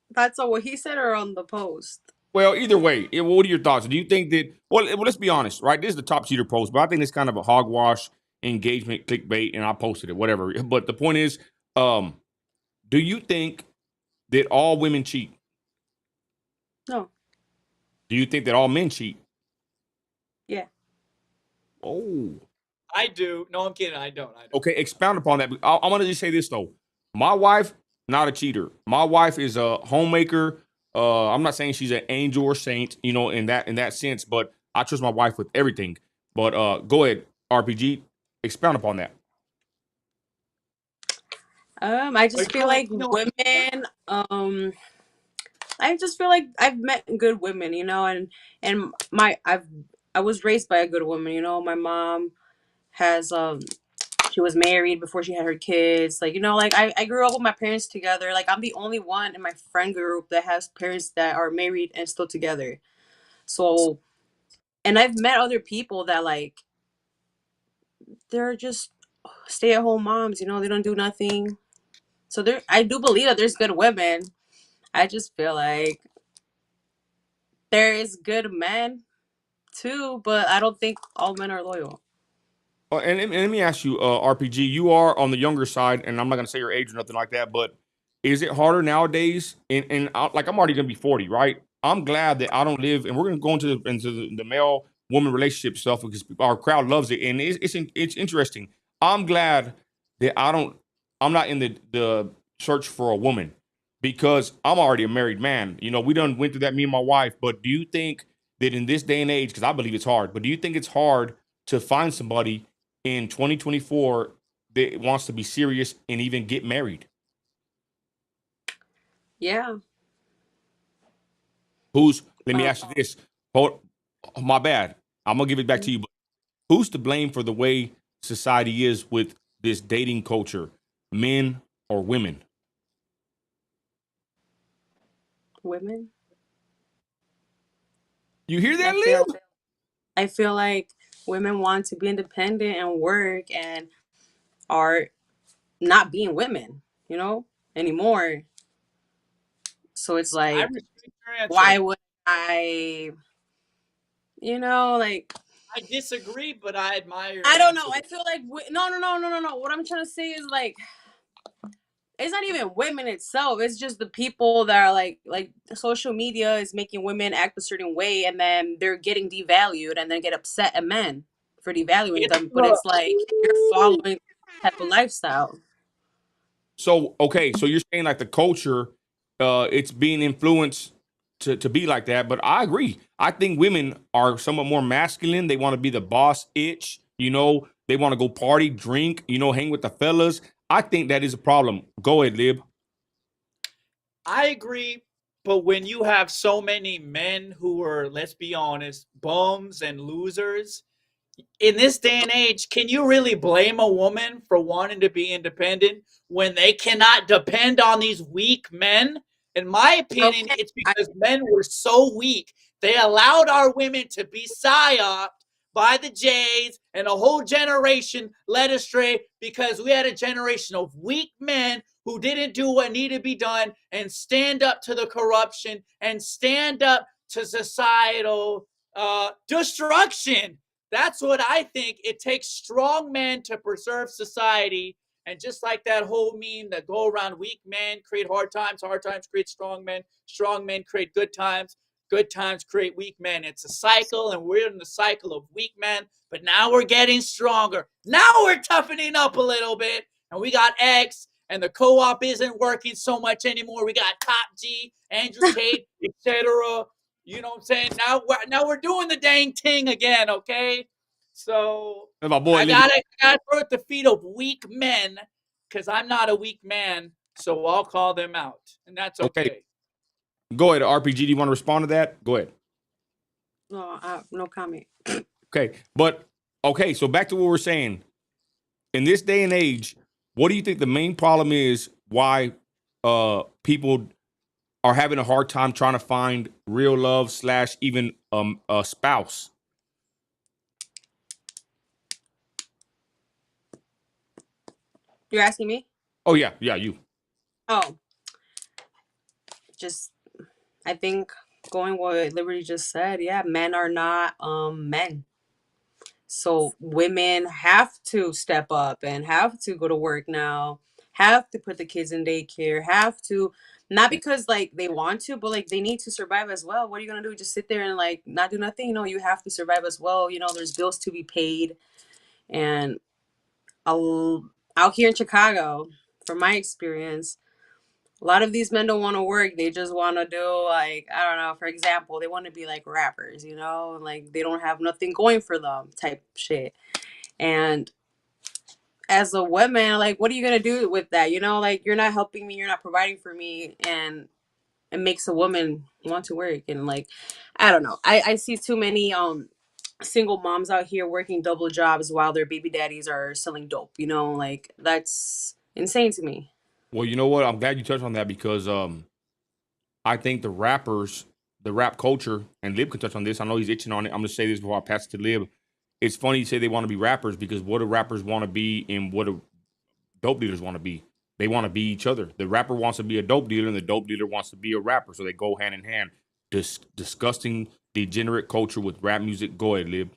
That's all what he said or on the post? Well, either way, what are your thoughts? Do you think that? Well, let's be honest, right? This is the top cheater post, but I think it's kind of a hogwash engagement clickbait, and I posted it, whatever. But the point is, do you think that all women cheat? No. Do you think that all men cheat? Yeah. Oh. I do. No, I'm kidding. I don't. Okay, expound upon that. I'm gonna just say this though. My wife, not a cheater. My wife is a homemaker. I'm not saying she's an angel or saint, in that sense, but I trust my wife with everything. But go ahead, RPG, expound upon that. I just feel like women, I just feel like I've met good women, and I was raised by a good woman, My mom has she was married before she had her kids. Like, like I grew up with my parents together. Like, I'm the only one in my friend group that has parents that are married and still together. So, and I've met other people that like they're just stay-at-home moms, they don't do nothing. So I do believe that there's good women. I just feel like there is good men too, but I don't think all men are loyal. And let me ask you, RPG, you are on the younger side, and I'm not gonna say your age or nothing like that, but is it harder nowadays? Like I'm already gonna be 40, right? I'm glad that I don't live, and we're gonna go into the male woman relationship stuff because our crowd loves it, and it's interesting. I'm glad that I'm not in the search for a woman because I'm already a married man. We done went through that, me and my wife. But do you think that in this day and age, because I believe it's hard, but do you think it's hard to find somebody in 2024 that wants to be serious and even get married? Yeah. Let me ask you this. My bad. I'm gonna give it back to you. But who's to blame for the way society is with this dating culture, men or women? Women. You hear that, Lil? I feel like women want to be independent and work and are not being women, anymore. So it's like, why would I, like. I disagree, but I admire. I don't know. I feel like no. What I'm trying to say is like, it's not even women itself. It's just the people that are like social media is making women act a certain way, and then they're getting devalued, and then get upset at men for devaluing them. But it's like you're following that type of lifestyle. So okay, so you're saying like the culture, it's being influenced to be like that. But I agree. I think women are somewhat more masculine. They want to be the boss itch. They want to go party, drink. Hang with the fellas. I think that is a problem. Go ahead, Lib. I agree But when you have so many men who are, let's be honest, bums and losers, in this day and age, can you really blame a woman for wanting to be independent when they cannot depend on these weak men? In my opinion, Okay. it's because men were so weak. They allowed our women to be psyoped by the Jays, and a whole generation led astray because we had a generation of weak men who didn't do what needed to be done and stand up to the corruption and stand up to societal destruction. That's what I think. It takes strong men to preserve society. And just like that whole meme that go around, weak men create hard times create strong men create good times create weak men. It's a cycle, and we're in the cycle of weak men, but now we're getting stronger. Now we're toughening up a little bit, and we got X, and the co-op isn't working so much anymore. We got Top G, Andrew Tate, etc. You know what I'm saying? Now we're doing the dang thing again, okay? So And my boy I Libby. gotta throw at the feet of weak men because I'm not a weak man, so I'll call them out, and that's Okay, okay. go ahead. RPG, do you want to respond to that? Go ahead. No, no comment. Okay, but okay, so back to what we're saying. In this day and age, what do you think the main problem is? Why people are having a hard time trying to find real love slash even a spouse? You're asking me? Oh yeah, you. Oh, just I think going what Liberty just said. Yeah, men are not men. So women have to step up and have to go to work now, have to put the kids in daycare, have to not because like they want to, but like they need to survive as well. What are you gonna do? Just sit there and like not do nothing? You know, you have to survive as well. You know, there's bills to be paid, and I'll, out here in Chicago, from my experience, a lot of these men don't want to work. They just want to do like, I don't know, for example, they want to be like rappers, you know, like they don't have nothing going for them type shit. And as a woman, like, what are you gonna do with that? You know, like you're not helping me, you're not providing for me, and it makes a woman want to work. And like, I don't know. I see too many single moms out here working double jobs while their baby daddies are selling dope. You know, like that's insane to me. Well, you know what? I'm glad you touched on that because I think the rap culture, and Lib can touch on this. I know he's itching on it. I'm gonna say this before I pass it to Lib. It's funny you say they want to be rappers because what do rappers want to be and what do dope dealers want to be? They want to be each other. The rapper wants to be a dope dealer and the dope dealer wants to be a rapper. So they go hand in hand. Disgusting, degenerate culture with rap music. Go ahead, Lib.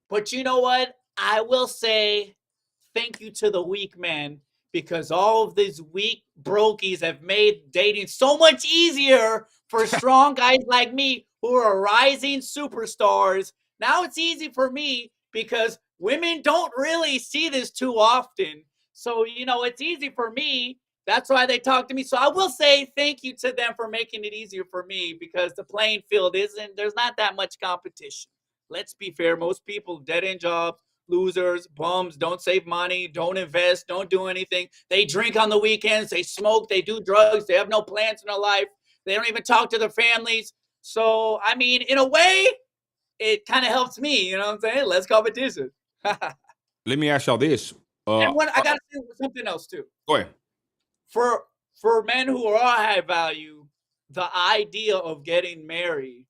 But you know what? I will say thank you to the weak men because all of these weak brokies have made dating so much easier for strong guys like me who are rising superstars. Now it's easy for me because women don't really see this too often. So, it's easy for me. That's why they talk to me. So I will say thank you to them for making it easier for me because the playing field there's not that much competition. Let's be fair. Most people, dead end jobs, losers, bums, don't save money, don't invest, don't do anything. They drink on the weekends, they smoke, they do drugs, they have no plans in their life. They don't even talk to their families. So, I mean, in a way, it kind of helps me. You know what I'm saying? Less competition. And Let me ask y'all this. what I got to say something else too. Go ahead. For men who are high value, the idea of getting married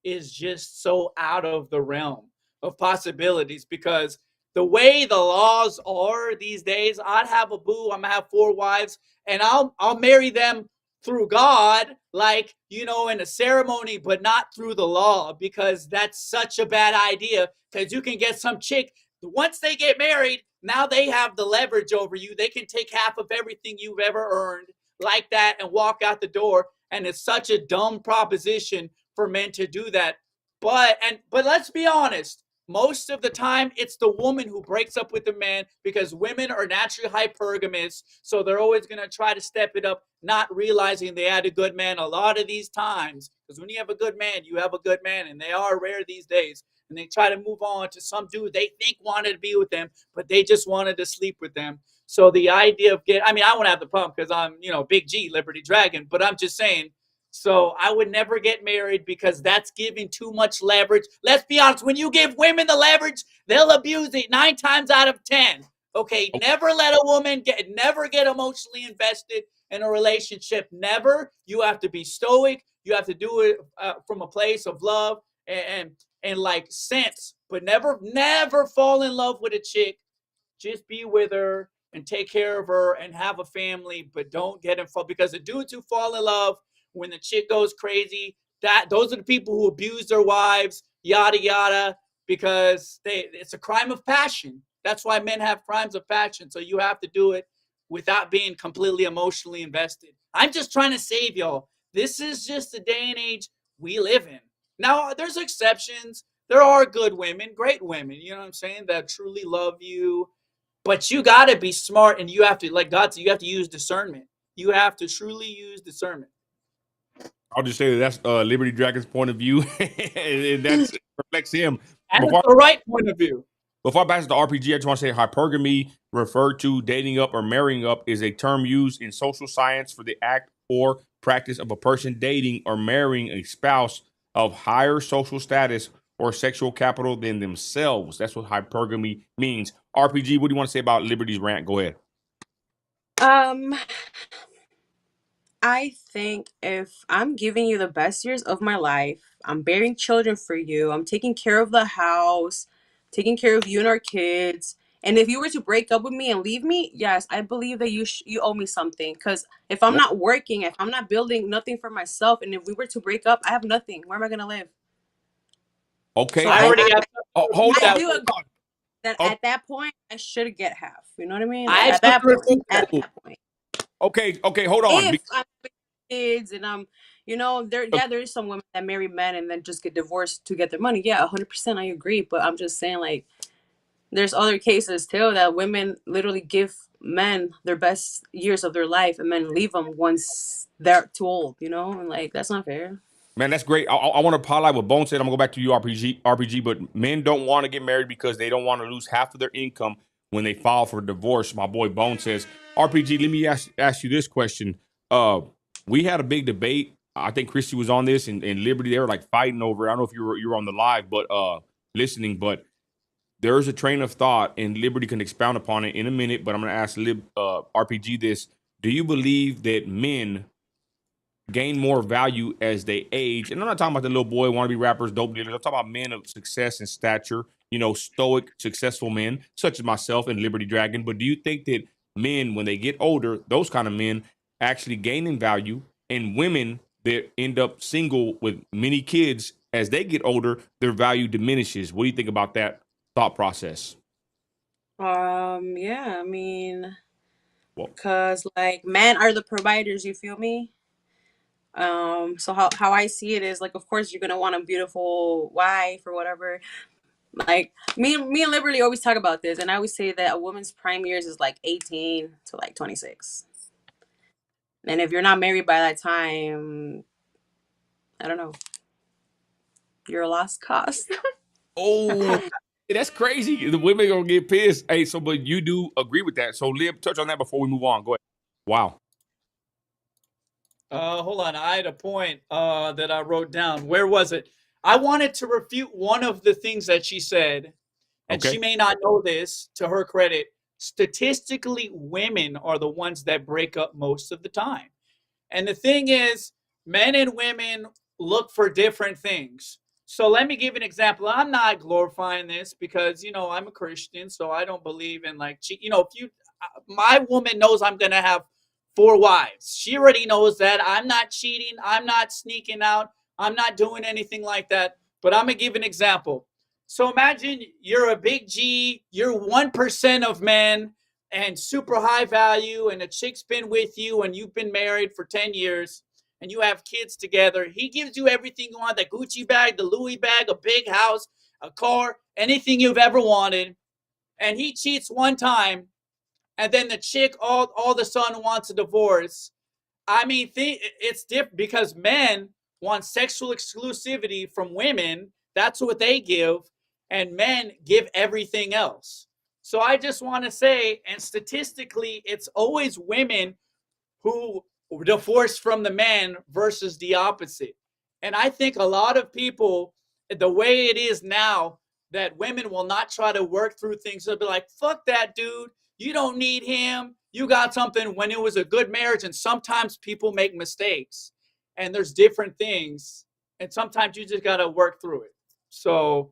is just so out of the realm of possibilities because the way the laws are these days, I'd have a boo, I'm gonna have 4 wives, and I'll marry them through God, like in a ceremony, but not through the law, because that's such a bad idea. Because you can get some chick once they get married, now they have the leverage over you. They can take half of everything you've ever earned like that and walk out the door. And it's such a dumb proposition for men to do that. But let's be honest. Most of the time, it's the woman who breaks up with the man because women are naturally hypergamous. So they're always going to try to step it up, not realizing they had a good man a lot of these times. Because when you have a good man, you have a good man. And they are rare these days. And they try to move on to some dude they think wanted to be with them, but they just wanted to sleep with them. So the idea of I won't have the problem because I'm, Big G, Liberty Dragon, but I'm just saying So I would never get married because that's giving too much leverage. Let's be honest. When you give women the leverage, they'll abuse it 9 times out of 10. Okay, never let a woman never get emotionally invested in a relationship. Never. You have to be stoic. You have to do it from a place of love and like sense, but never fall in love with a chick. Just be with her and take care of her and have a family, but don't get involved because the dudes who fall in love when the chick goes crazy, those are the people who abuse their wives, yada yada, because it's a crime of passion. That's why men have crimes of passion. So you have to do it without being completely emotionally invested. I'm just trying to save y'all. This is just the day and age we live in. Now, there's exceptions. There are good women, great women, you know what I'm saying, that truly love you. But you got to be smart and you have to, like God said, you have to use discernment. You have to truly use discernment. I'll just say that that's Liberty Dragon's point of view, and that reflects him. And Before, it's the right point of view. before I pass it to RPG, I just want to say hypergamy, referred to dating up or marrying up, is a term used in social science for the act or practice of a person dating or marrying a spouse of higher social status or sexual capital than themselves. That's what hypergamy means. RPG, what do you want to say about Liberty's rant? Go ahead. Um, I think if I'm giving you the best years of my life, I'm bearing children for you, I'm taking care of the house, taking care of you and our kids. And if you were to break up with me and leave me, yes, I believe that you owe me something. Because if I'm not working, if I'm not building nothing for myself, and if we were to break up, I have nothing. Where am I gonna live? Okay. So I already got Hold I on. do agree that Oh, at that point I should get half. You know what I mean? I Like have at that to point, refute at that. that point. okay, hold on. If I'm with kids and I'm, there is some women that marry men and then just get divorced to get their money. Yeah, 100%, I agree. But I'm just saying, like, there's other cases too that women literally give men their best years of their life and men leave them once they're too old. And like that's not fair. Man, that's great. I want to highlight what Bone said. I'm gonna go back to you, RPG. But men don't want to get married because they don't want to lose half of their income when they file for divorce. My boy Bone says, RPG. Let me ask you this question. We had a big debate. I think Christy was on this and Liberty. They were like fighting over it. I don't know if you were on the live, but listening. But there's a train of thought, and Liberty can expound upon it in a minute. But I'm gonna ask RPG this: do you believe that men gain more value as they age? And I'm not talking about the little boy wannabe rappers, dope dealers. I'm talking about men of success and stature, stoic, successful men, such as myself and Liberty Dragon. But do you think that men, when they get older, those kind of men actually gain in value, and women that end up single with many kids as they get older, their value diminishes? What do you think about that thought process? Yeah, I mean, Well, because like men are the providers, you feel me? So how I see it is like, of course, you're gonna want a beautiful wife or whatever. Like me and Liberty always talk about this, and I always say that a woman's prime years is like 18 to like 26. And if you're not married by that time, I don't know, you're a lost cause. oh, that's crazy. The women gonna get pissed. Hey, so but you do agree with that. So Lib, touch on that before we move on. Go ahead. Wow. Hold on. I had a point that I wrote down. Where was it? I wanted to refute one of the things that she said, and Okay. she may not know this to her credit. Statistically, women are the ones that break up most of the time. And the thing is, men and women look for different things. So let me give an example. I'm not glorifying this because, I'm a Christian, so I don't believe in like, my woman knows I'm going to have 4 wives. She already knows that. I'm not cheating. I'm not sneaking out. I'm not doing anything like that. But I'm going to give an example. So imagine you're a big G, you're 1% of men and super high value, and a chick's been with you and you've been married for 10 years and you have kids together. He gives you everything you want, the Gucci bag, the Louis bag, a big house, a car, anything you've ever wanted. And he cheats one time, and then the chick all of a sudden wants a divorce. I mean, it's different because men want sexual exclusivity from women. That's what they give. And men give everything else. So I just want to say, and statistically, it's always women who divorce from the man versus the opposite. And I think a lot of people, the way it is now, that women will not try to work through things. They'll be like, fuck that dude. You don't need him. You got something, when it was a good marriage. And sometimes people make mistakes and there's different things. And sometimes you just got to work through it. So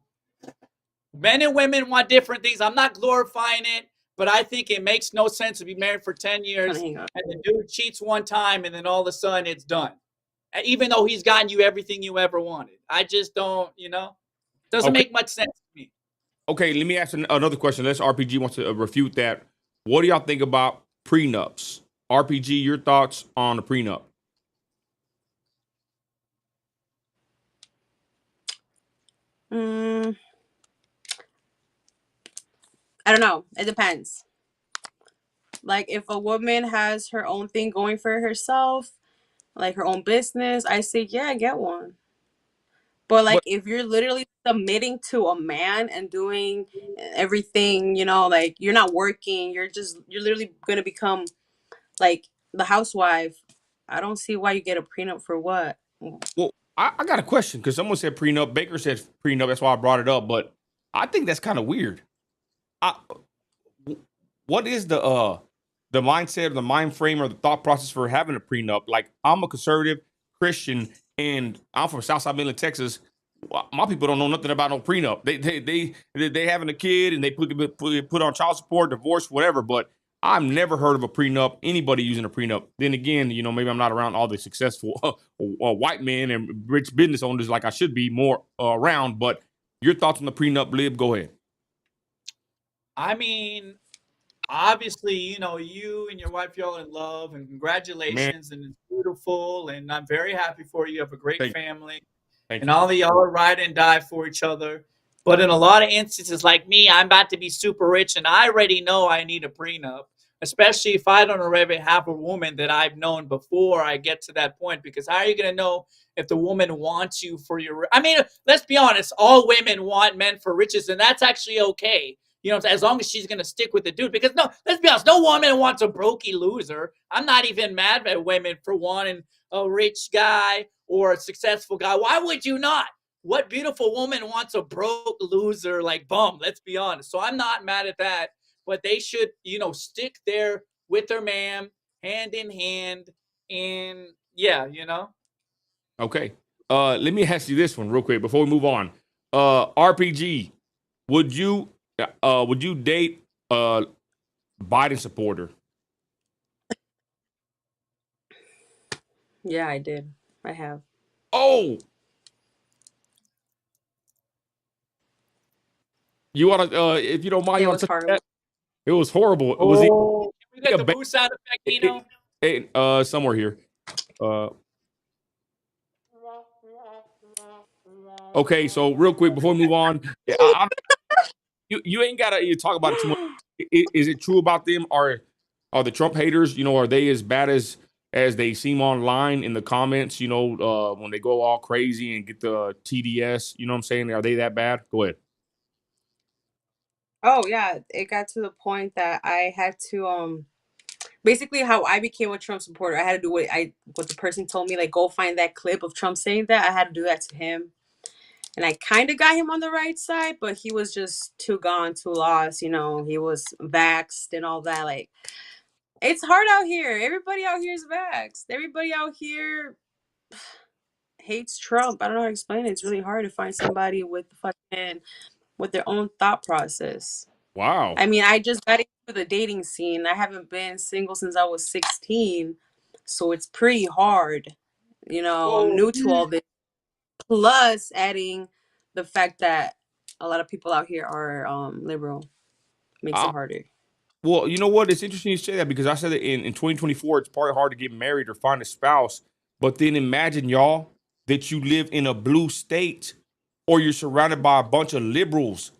men and women want different things. I'm not glorifying it, but I think it makes no sense to be married for 10 years Hang on. and the dude cheats one time and then all of a sudden it's done. Even though he's gotten you everything you ever wanted. I just don't, doesn't Okay. make much sense to me. Okay, let me ask another question. Unless RPG wants to refute that. What do y'all think about prenups? RPG, your thoughts on the prenup? I don't know. It depends. Like, if a woman has her own thing going for herself, like her own business, I say, yeah, get one. But like, But if you're literally submitting to a man and doing everything, like you're not working, you're literally gonna become like the housewife. I don't see why you get a prenup for what. well, I got a question because someone said prenup. Baker said prenup. That's why I brought it up. But I think that's kind of weird. I, what is the mindset, or the mind frame, or the thought process for having a prenup? Like, I'm a conservative Christian, and I'm from Southside Midland, Texas. My people don't know nothing about no prenup. They having a kid and they put on child support, divorce, whatever. But I've never heard of a prenup. Anybody using a prenup. Then again, maybe I'm not around all the successful white men and rich business owners like I should be more around. But your thoughts on the prenup, Lib? Go ahead. I mean, obviously, you and your wife, y'all in love, and Man, congratulations, and it's beautiful, and I'm very happy for you. You have a great thank, family, thank and you. all of y'all are ride and die for each other. But in a lot of instances, like me, I'm about to be super rich, and I already know I need a prenup, especially if I don't already have a woman that I've known before I get to that point. Because how are you going to know if the woman wants you for your? I mean, let's be honest. All women want men for riches, and that's actually okay. As long as she's going to stick with the dude. Because no, let's be honest, no woman wants a brokey loser. I'm not even mad at women for wanting a rich guy or a successful guy. Why would you not? What beautiful woman wants a broke loser like bum? Let's be honest. So I'm not mad at that, but they should, stick there with their man, hand in hand, and yeah. Okay. Let me ask you this one real quick before we move on. RPG, would you date a Biden supporter? Yeah, I did. I have. Oh, you want to? If you don't mind, It you want was to touch horrible. that? It was horrible. It was Oh, can we a get the boo sound effect, somewhere here. Uh, okay. So real quick before we move on, you ain't gotta talk about it too much. Is it true about them? Are the Trump haters? Are they as bad as they seem online in the comments? When they go all crazy and get the TDS. You know what I'm saying? Are they that bad? Go ahead. Oh yeah, it got to the point that I had to basically how I became a Trump supporter. I had to do what the person told me, like go find that clip of Trump saying that. I had to do that to him. And I kind of got him on the right side, but he was just too gone, too lost. He was vaxxed and all that. Like, it's hard out here. Everybody out here is vaxxed. Everybody out here hates Trump. I don't know how to explain it. It's really hard to find somebody with their own thought process. Wow. I mean, I just got into the dating scene. I haven't been single since I was 16, so it's pretty hard. I'm Oh, new to all this. Plus, adding the fact that a lot of people out here are liberal makes it Uh, harder. well, you know what? It's interesting you say that because I said that in 2024, it's probably hard to get married or find a spouse. But then imagine, y'all, that you live in a blue state or you're surrounded by a bunch of liberals.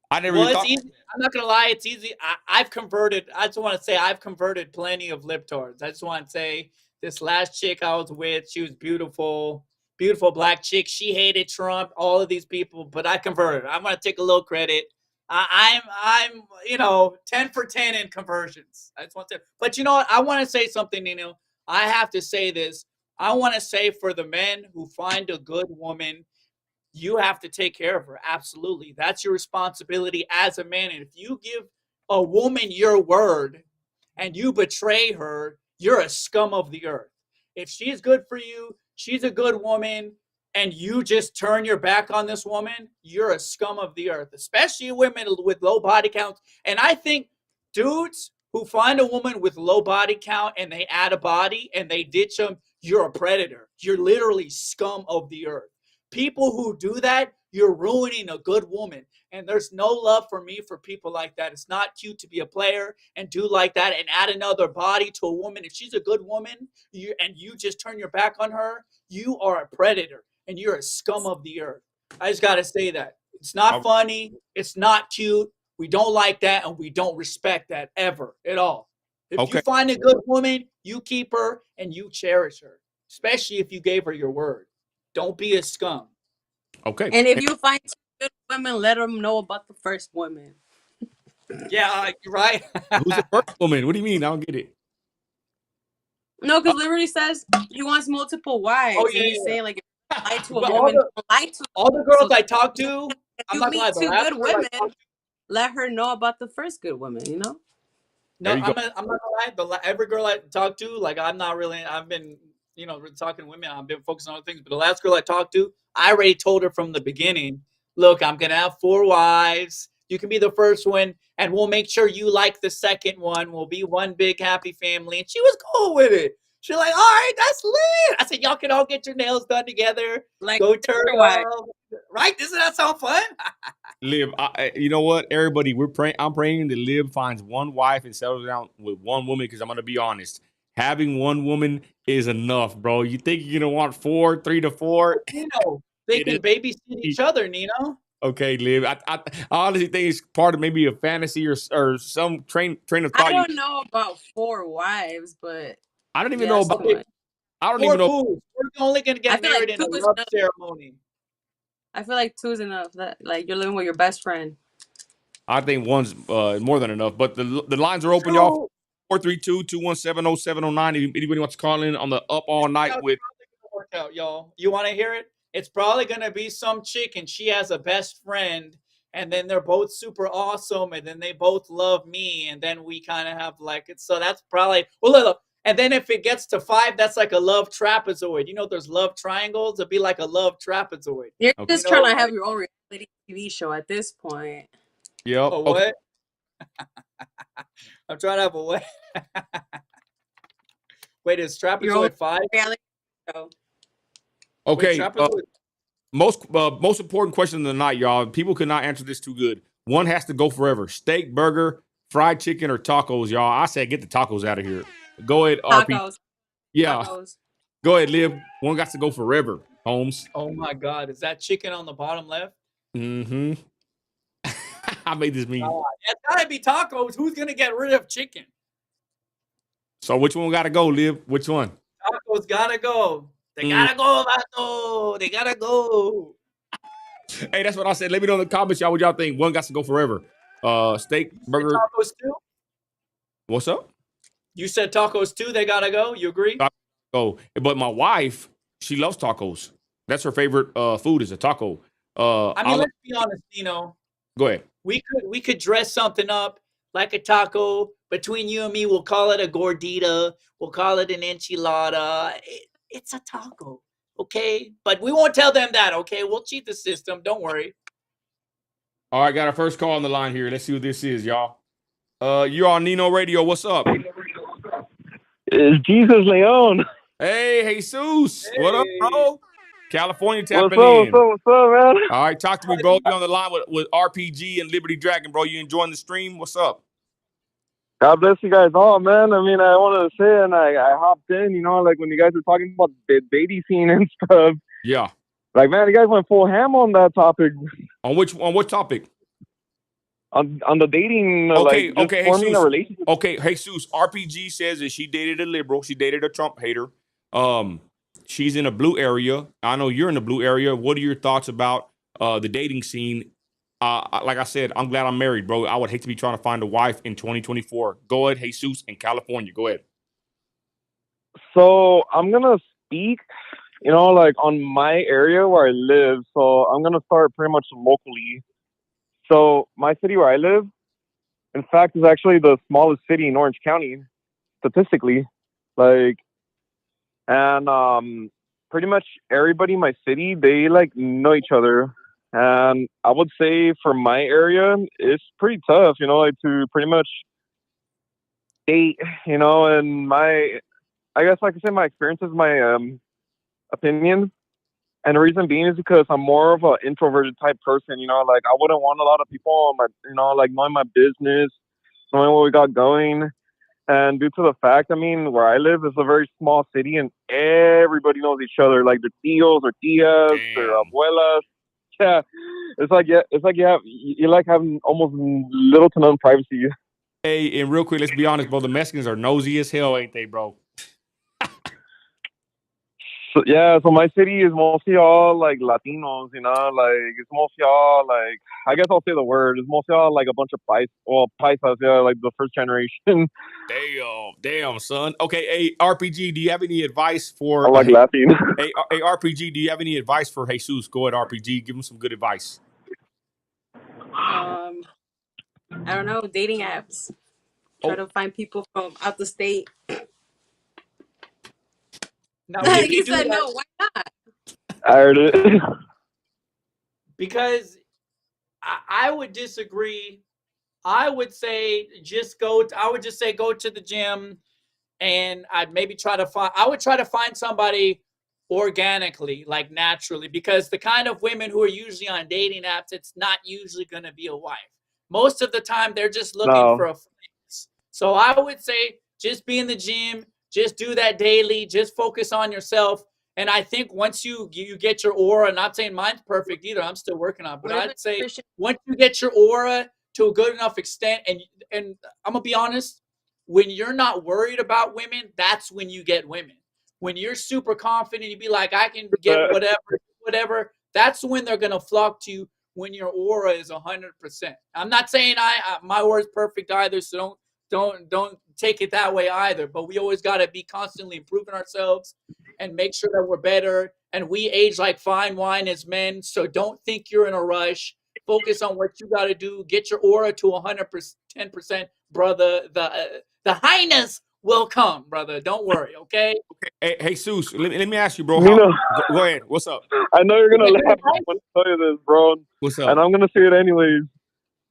I never well, even it's thought. easy. I'm not gonna lie, it's easy. I've converted. I just want to say I've converted plenty of libtards. I just want to say this last chick I was with, she was beautiful, beautiful black chick. She hated Trump, all of these people, but I converted. I'm gonna take a little credit. I'm 10 for 10 in conversions. I just want to, but you know what? I want to say something, I have to say this. I want to say for the men who find a good woman, you have to take care of her. Absolutely. That's your responsibility as a man. And if you give a woman your word and you betray her, you're a scum of the earth. If she's good for you, she's a good woman, and you just turn your back on this woman, you're a scum of the earth, especially women with low body counts. And I think dudes who find a woman with low body count and they add a body and they ditch them, you're a predator. You're literally scum of the earth. People who do that, you're ruining a good woman. And there's no love for me for people like that. It's not cute to be a player and do like that and add another body to a woman. If she's a good woman and you just turn your back on her, you are a predator and you're a scum of the earth. I just got to say that. It's not funny. It's not cute. We don't like that and we don't respect that ever at all. If you find a good woman, you keep her and you cherish her, especially if you gave her your word. Don't be a scum. Okay. And if you find two good women, let them know about the first woman. Yeah, you're right. Who's the first woman? What do you mean? I don't get it. No, because Liberty says he wants multiple wives. Oh, yeah, and he's yeah. saying, like, if you lie to a But woman, don't lie to all the girls so I talk to, if I'm you not gonna lie, meet the two last good girl I women, talked to, let her know about the first good woman, you know? no, There you go. I'm not gonna lie. Every girl I talk to, like I'm not really. I've been, talking to women. I've been focusing on other things. But the last girl I talked to, I already told her from the beginning. Look, I'm gonna have 4 wives. You can be the first one, and we'll make sure you like the second one. We'll be one big happy family. And she was cool with it. She's like, all right, that's lit. I said, y'all can all get your nails done together. Like, Go turn wife. up. Right? Doesn't that sound fun? Liv, you know what? Everybody, we're praying. I'm praying that Liv finds one wife and settles down with one woman. Because I'm gonna be honest, having one woman is enough, bro. You think you're gonna want 4, 3 to 4? They It can is. babysit each other, Nino. Okay, Liv. I honestly think it's part of maybe a fantasy or some train of I thought. don't know about 4 wives, but I don't even yeah, know it's too about. Okay, much. I don't 4 even know. pools. We're only gonna I get feel like married in 2 a is love enough. ceremony. I feel like 2 is enough. That like you're living with your best friend. I think one's more than enough. But the lines are open, y'all. True. 432-217-0709. If anybody wants to call in on the up all night It's with. probably gonna work out, y'all. You want to hear it? It's probably gonna be some chick, and she has a best friend, and then they're both super awesome, and then they both love me, and then we kind of have like it. So that's probably look. And then if it gets to 5, that's like a love trapezoid. There's love triangles. It'd be like a love trapezoid. You're Okay. just trying to have your own reality TV show at this point. Yep. A Okay. what? I'm trying to have a what? Wait, is Your own trapezoid 5? reality show. Okay. Wait, trapezoid. Most important question of the night, y'all. People could not answer this too good. One has to go forever: steak, burger, fried chicken, or tacos, y'all. I said get the tacos out of here. Go ahead, RP. Tacos. Yeah. Tacos. Go ahead, Liv. One got to go forever, Holmes. Oh my God, is that chicken on the bottom left? Mm-hmm. I made this meme. It's gotta be tacos. Who's gonna get rid of chicken? So which one got to go, Liv? Which one? Tacos gotta go. They gotta go, vato. They gotta go. Hey, that's what I said. Let me know in the comments, y'all, what y'all think. One got to go forever. Steak, You burger. said tacos too? What's up? You said tacos too. They gotta go. You agree? Oh, but my wife, she loves tacos. That's her favorite food is a taco. I mean, let's be honest, Nino. Go ahead. We could dress something up like a taco. Between you and me, we'll call it a gordita. We'll call it an enchilada. It's a taco, okay? But we won't tell them that, okay? We'll cheat the system. Don't worry. All right, got our first call on the line here. Let's see what this is, y'all. You're on Nino Radio. What's up? It's Jesus Leon. Hey, Jesus. Hey. What up, bro? California tapping What's in. up, man? All right, talk to me, bro. You on the line with RPG and Liberty Dragon, bro. You enjoying the stream? What's up? God bless you guys all, man. I mean, I wanted to say, and I hopped in, like when you guys were talking about the dating scene and stuff. Yeah. Like, man, you guys went full ham on that topic. On what topic? On the dating, Okay, forming Jesus. a relationship. Okay, Jesus. RPG says that she dated a liberal. She dated a Trump hater. She's in a blue area. I know you're in the blue area. What are your thoughts about the dating scene? Like I said, I'm glad I'm married, bro. I would hate to be trying to find a wife in 2024. Go ahead, Jesus in California. Go ahead. So I'm gonna speak, like on my area where I live. So I'm gonna start pretty much locally. So my city where I live, in fact, is actually the smallest city in Orange County, statistically. Like, and pretty much everybody in my city, they like know each other. And I would say for my area, it's pretty tough, like to pretty much date, and I guess like I said, my experiences, my opinions. And the reason being is because I'm more of an introverted type person, like I wouldn't want a lot of people on my, like knowing my business, knowing what we got going. And due to the fact, I mean, where I live is a very small city and everybody knows each other, like their tios or tias, their Damn. abuelas. Yeah. It's like you like having almost little to none privacy. Hey, and real quick, let's be honest, bro. The Mexicans are nosy as hell, ain't they, bro? So, yeah, so my city is mostly all like Latinos, like it's mostly all like I guess I'll say the word. It's mostly all like a bunch of paisas, yeah, like the first generation. Damn, son. Okay, hey, RPG, do you have any advice for I like laughing. hey, RPG, do you have any advice for Jesus? Go ahead, RPG. Give him some good advice. I don't know, dating apps. Try to find people from out the state. Now, if He you do said that, no. Why not? I heard it. because I would disagree. I would say I would just say go to the gym, and I'd maybe I would try to find somebody organically, like naturally, because the kind of women who are usually on dating apps, it's not usually going to be a wife. Most of the time, they're just looking for No. a flex. So I would say just be in the gym, just do that daily, just focus on yourself. And I think once you get your aura, not saying mine's perfect either, I'm still working on it, but What if I'd it's say Christian? once you get your aura to a good enough extent, and I'm gonna be honest, when you're not worried about women, that's when you get women. When you're super confident, you be like, I can get whatever. That's when they're gonna flock to you. When your aura is 100%. I'm not saying my aura is perfect either, so don't take it that way either. But we always got to be constantly improving ourselves and make sure that we're better. And we age like fine wine as men, so don't think you're in a rush. Focus on what you got to do. Get your aura to 110%, brother. The highness will come, brother. Don't worry, okay? Hey, Jesus, let me ask you, bro. You know, Go ahead. What's up? I know you're gonna You laugh when I tell you this, bro. What's And up? I'm gonna say it anyways.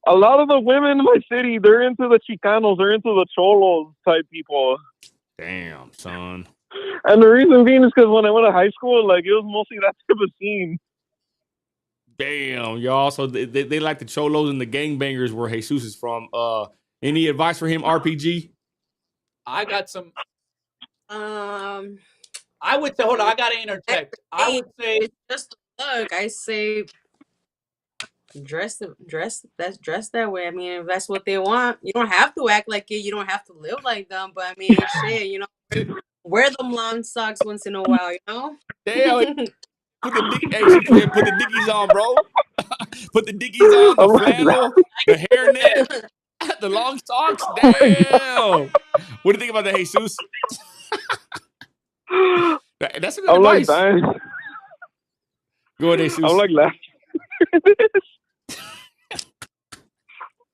A lot of the women in my city, they're into the Chicanos, they're into the Cholos type people. Damn, son. And the reason being is because when I went to high school, like it was mostly that type of scene. Damn, y'all. So they like the cholos and the gangbangers where Jesus is from. Any advice for him, RPG? I got some. Um, I would say, hold on, I gotta interject. I would say, it's just a look. I say dress that way. I mean, if that's what they want, you don't have to act like it. You don't have to live like them. But I mean, shit, wear them long socks once in a while. Damn, put the dickies on, bro. Put the dickies on, the I'm like, flannel, the hairnet, the long socks. Damn. What do you think about that, Jesus? That's a good I'm like advice. dying. Go ahead, Jesus. I'm like laughing.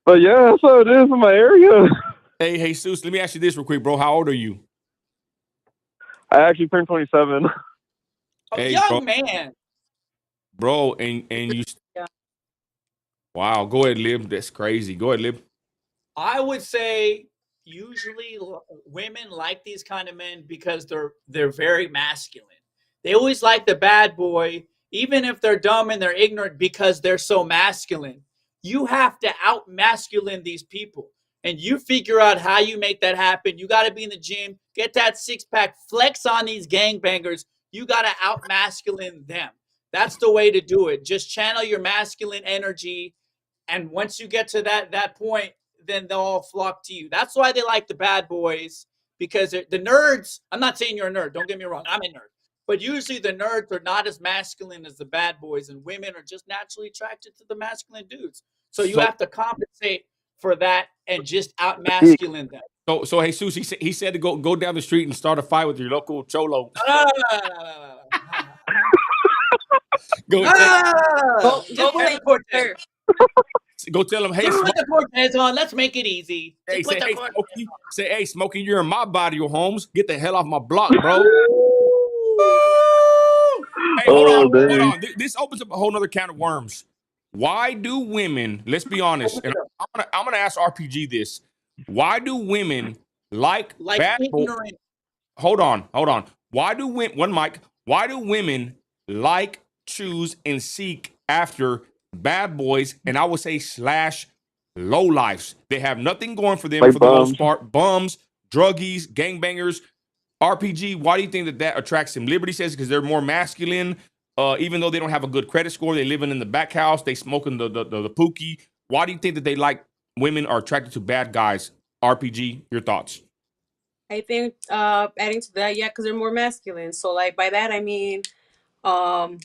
But yeah, that's how it is in my area. Hey, Jesus, let me ask you this real quick, bro. How old are you? I actually turned 27. Hey, young bro. man. Bro, and you. Yeah. Wow, go ahead, Lib. That's crazy. Go ahead, Lib. I would say usually women like these kind of men because they're very masculine. They always like the bad boy, even if they're dumb and they're ignorant, because they're so masculine. You have to out masculine these people. And you figure out how you make that happen. You got to be in the gym, get that six pack, flex on these gangbangers. You got to out masculine them. That's the way to do it. Just channel your masculine energy. And once you get to that point, then they'll all flock to you. That's why they like the bad boys, because the nerds, I'm not saying you're a nerd. Don't get me wrong. I'm a nerd. But usually the nerds are not as masculine as the bad boys, and women are just naturally attracted to the masculine dudes. So you have to compensate for that and just out masculine them. So Jesus, he said to go down the street and start a fight with your local cholo. Go Go, just Go put get it the Cortez. there. go tell him, hey, Just put Smokey. the Cortez on. Let's make it easy. Hey, Just put say, the hey, Cortez Smokey. Say, hey, Smokey, you're in my body, Holmes. Get the hell off my block, bro. Hey, hold Oh, on, hold dang. on. This opens up a whole nother can of worms. Why do women? Let's be honest, and I'm gonna ask RPG this. Why do women like like bad boys? ignorant. Hold on. Why do women? One mic. Why do women like, choose, and seek after bad boys? And I would say slash low lives. They have nothing going for them Like for the most bums. part. Bums, druggies, gangbangers. RPG. Why do you think that attracts them? Liberty says because they're more masculine. Even though they don't have a good credit score, they living in the back house. They smoking the pookie. Why do you think that they like women are attracted to bad guys? RPG. Your thoughts? I think adding to that, yeah, because they're more masculine. So like by that I mean um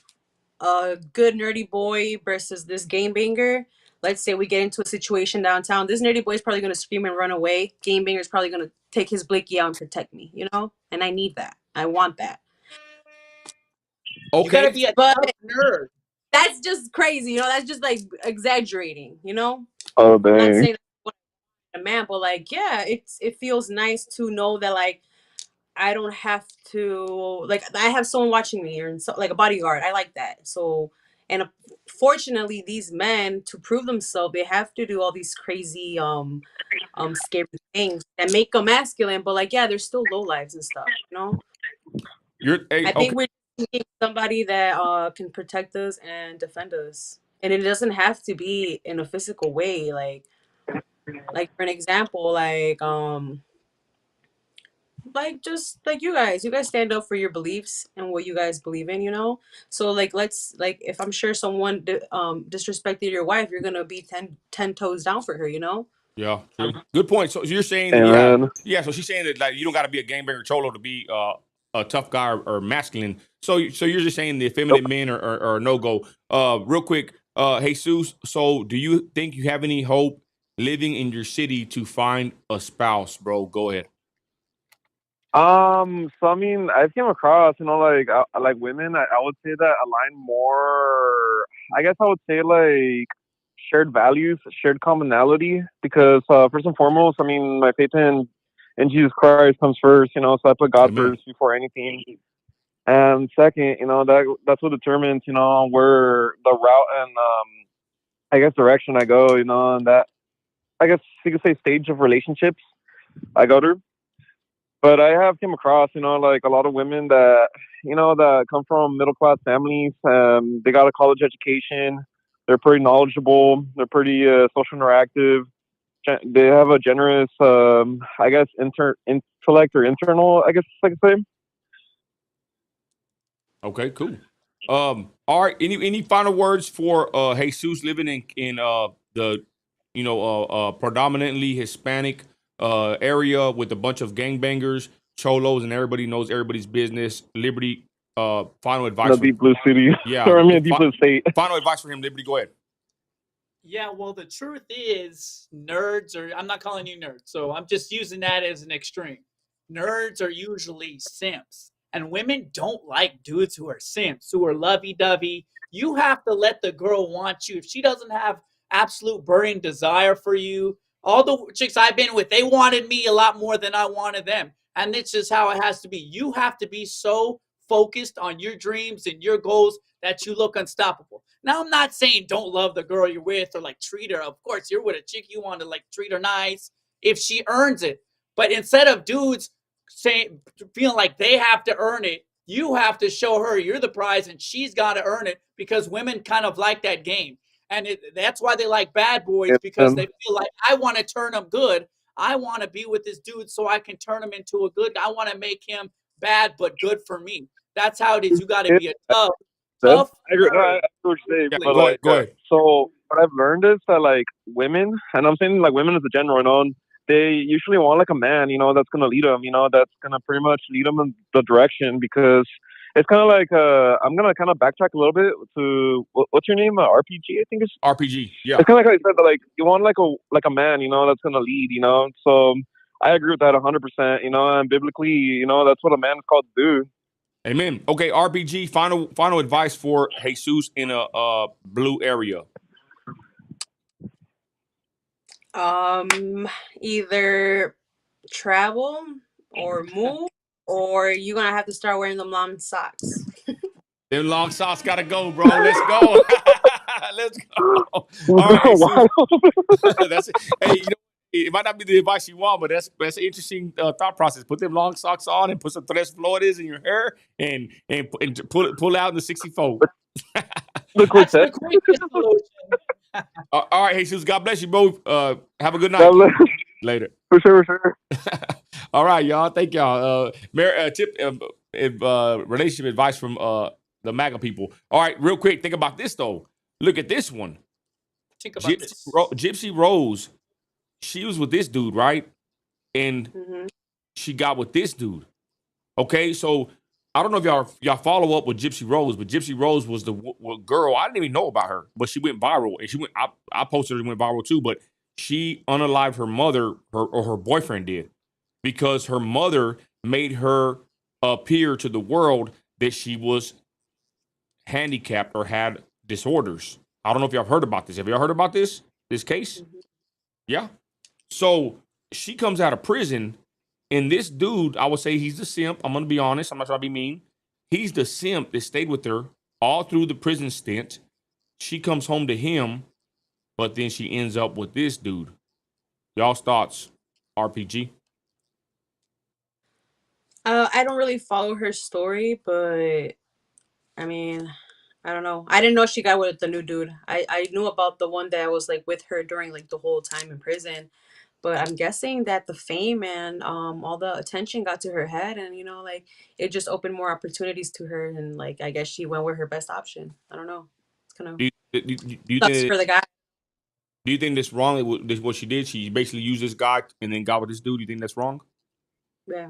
a good nerdy boy versus this game banger. Let's say we get into a situation downtown. This nerdy boy is probably gonna scream and run away. Game banger is probably gonna take his blicky out and protect me, you know? And I need that. I want that. You gotta Okay. be a But tough nerd. that's just crazy, you know, that's just like exaggerating, you know? Oh, I'm not dang. saying a man, but like, yeah, it feels nice to know that like I don't have to like I have someone watching me or so, like a bodyguard. I like that. So and fortunately, these men to prove themselves, they have to do all these crazy scary things that make them masculine. But like, yeah, they're still low lives and stuff. You know, You're I okay. think we're needing somebody that can protect us and defend us, and it doesn't have to be in a physical way. Like for an example, like just like you guys stand up for your beliefs and what you guys believe in, you know. So like let's like if I'm sure someone disrespected your wife, you're gonna be 10 toes down for her, you know. Yeah, true. Good point. So you're saying that, Amen. yeah. So she's saying that like you don't got to be a gangbanger cholo to be a tough guy or masculine. So you're just saying the effeminate men are no go. Real quick, Jesus. So do you think you have any hope living in your city to find a spouse, bro? Go ahead. So I mean, I came across, like women. I would say that align more. I guess I would say like shared values, shared commonality. Because first and foremost, I mean, my faith in Jesus Christ comes first. You know, so I put God Amen. first before anything. And second, you know, that's what determines, you know, where the route and I guess direction I go. You know, and that I guess you could say stage of relationships I go through. But I have come across, you know, like a lot of women that, you know, that come from middle class families. They got a college education. They're pretty knowledgeable. They're pretty social interactive. They have a generous, I guess, intellect or internal, I guess I could say. Okay, cool. All right. Any final words for Jesus living in the predominantly Hispanic area with a bunch of gangbangers, cholos, and everybody knows everybody's business. Liberty. Final In the advice for deep blue city. yeah. Or I mean, deep blue state. Final advice for him. Liberty, go ahead. Yeah, well, the truth is, nerds are. I'm not calling you nerds, so I'm just using that as an extreme. Nerds are usually simps, and women don't like dudes who are simps, who are lovey dovey. You have to let the girl want you. If she doesn't have absolute burning desire for you, all the chicks I've been with, they wanted me a lot more than I wanted them. And it's just how it has to be. You have to be so focused on your dreams and your goals that you look unstoppable. Now, I'm not saying don't love the girl you're with or like treat her. Of course, you're with a chick, you want to like treat her nice if she earns it. But instead of dudes saying feeling like they have to earn it, you have to show her you're the prize and she's got to earn it because women kind of like that game. And that's why they like bad boys because And they feel like I want to turn them good. I want to be with this dude so I can turn him into a good. I want to make him bad but good for me. That's how it is. You got to be a said. tough I agree. No, I nerd. agree what you're saying, Yeah, but go ahead. like, Go ahead. so what I've learned is that like women, and I'm saying like women as a general, you know, they usually want like a man, you know, that's gonna lead them, you know, that's gonna pretty much lead them in the direction because it's kind of like I'm gonna kind of backtrack a little bit to what's your name? RPG, I think RPG. Yeah. it's kind of like how you said that like you want like a man, you know, that's gonna lead, you know. So I agree with that 100%. You know, and biblically, you know, that's what a man is called to do. Amen. Okay, RPG. Final advice for Jesus in a blue area. Either travel or move, or you're gonna have to start wearing them long socks. Them long socks gotta go, bro. Let's go. Let's go. All right, Jesus. That's it. Hey, you know, it might not be the advice you want, but that's an interesting thought process. Put them long socks on and put some tres flores in your hair and pull out in the 64. The That's quartet. the quickest solution. All right, Jesus. God bless you both. Have a good night. God bless. Later. For sure, for sure. All right, y'all. Thank y'all. Relationship advice from the MAGA people. All right, real quick. Think about this though. Look at this one. Think about this. Gypsy Rose. She was with this dude, right? And Mm-hmm. she got with this dude. Okay, so I don't know if y'all follow up with Gypsy Rose, but Gypsy Rose was the girl. I didn't even know about her, but she went viral, and she went. I posted her and went viral too, but she unalived her mother, her boyfriend did, because her mother made her appear to the world that she was handicapped or had disorders. I don't know if y'all heard about this. Have y'all heard about this case? Mm-hmm. Yeah. So she comes out of prison, and this dude, I would say he's the simp. I'm gonna be honest. I'm not trying to be mean. He's the simp that stayed with her all through the prison stint. She comes home to him, but then she ends up with this dude. Y'all's thoughts, RPG? I don't really follow her story, but I mean, I don't know. I didn't know she got with the new dude. I knew about the one that was like with her during like the whole time in prison. But I'm guessing that the fame and all the attention got to her head, and like it just opened more opportunities to her, and like I guess she went with her best option. I don't know. It's kind of Do you sucks think for the guy. do you think that's wrong? This what she did? She basically used this guy and then got with this dude. You think that's wrong? Yeah.